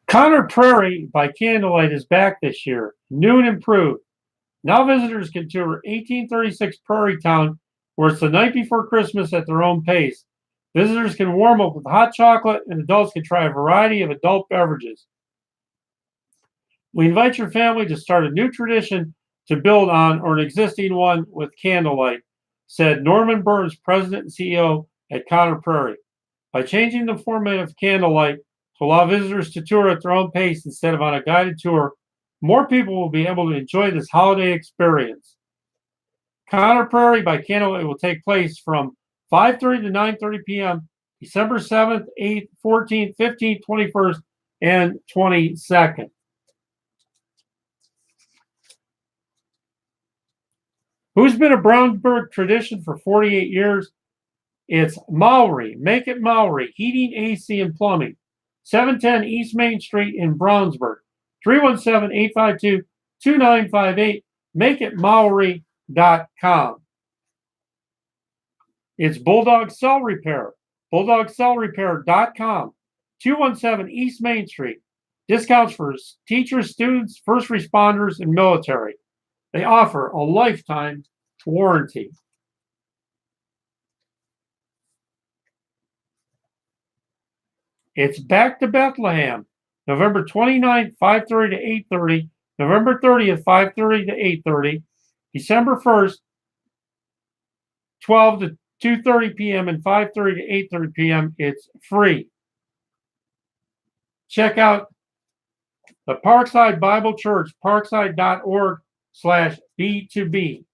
Connor Prairie by Candlelight is back this year, new and improved. Now visitors can tour 1836 Prairie Town, where it's the night before Christmas at their own pace. Visitors can warm up with hot chocolate, and adults can try a variety of adult beverages. We invite your family to start a new tradition to build on or an existing one with Candlelight, said Norman Burns, president and CEO at Connor Prairie. By changing the format of Candlelight to allow visitors to tour at their own pace instead of on a guided tour, more people will be able to enjoy this holiday experience. Connor Prairie by Candlelight will take place from 5:30 to 9:30 p.m. December 7th, 8th, 14th, 15th, 21st, and 22nd. Who's been a Brownsburg tradition for 48 years? It's Mowry. Make it Mowry. Heating, AC, and Plumbing. 710 East Main Street in Brownsburg. 317-852-2958. MakeItMowry.com. It's Bulldog Cell Repair. BulldogCellRepair.com. 217 East Main Street. Discounts for teachers, students, first responders, and military. They offer a lifetime warranty. It's Back to Bethlehem, November 29th, 5:30 to 8:30, November 30th, 5:30 to 8:30, December 1st, 12 to 2:30 p.m. and 5:30 to 8:30 p.m. It's free. Check out the Parkside Bible Church, parkside.org/B2B.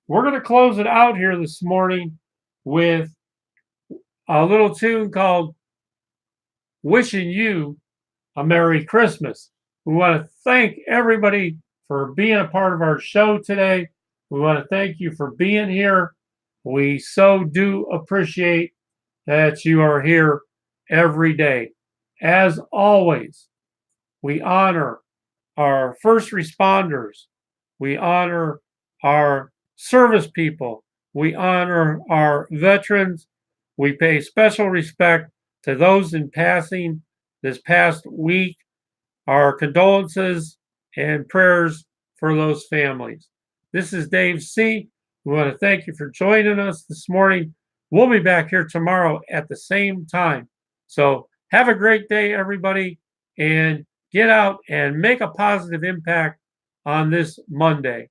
We're going to close it out here this morning with a little tune called Wishing You a Merry Christmas. We want to thank everybody for being a part of our show today. We want to thank you for being here. We so do appreciate that you are here every day. As always, we honor our first responders. We honor our service people. We honor our veterans. We pay special respect to those in passing this past week. Our condolences and prayers for those families. This is Dave C. We want to thank you for joining us this morning. We'll be back here tomorrow at the same time. So have a great day, everybody, and get out and make a positive impact on this Monday.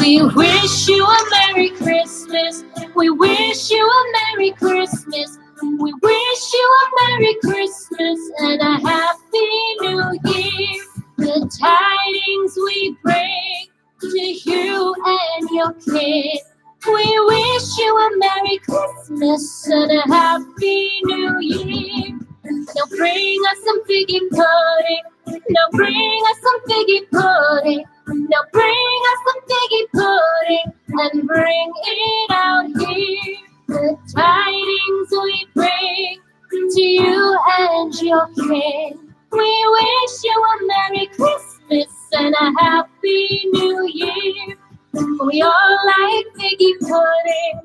We wish you a Merry Christmas. We wish you a Merry Christmas. We wish you a Merry Christmas and a Happy New Year. The tidings we bring to you and your kid. We wish you a Merry Christmas and a Happy New Year. Now bring us some figgy pudding. Now bring us some figgy pudding. Now bring us some figgy pudding and bring it out here. The tidings we bring to you and your kid. We wish you a Merry Christmas and a Happy New Year. We all like figgy pudding.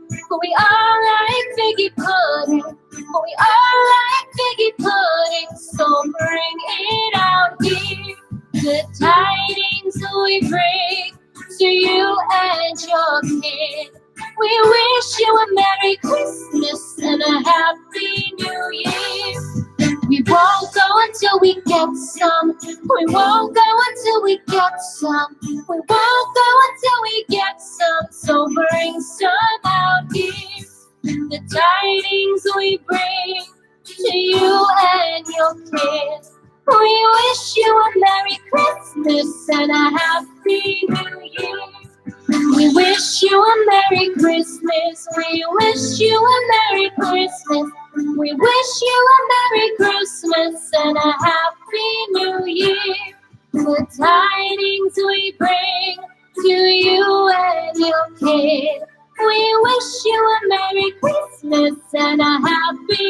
We all like figgy pudding. We all like figgy pudding. So bring it out here. The tidings we bring to you and your kid. We wish you a Merry Christmas and a until we get some. We won't go until we get some. We won't go until we get some. So bring some out here. The tidings we bring to you and your kids. We wish you a Merry Christmas and a Happy New Year. We wish you a Merry Christmas. We wish you a Merry Christmas. We wish you a Merry Christmas and a Happy New Year. The tidings we bring to you and your kid. We wish you a Merry Christmas and a Happy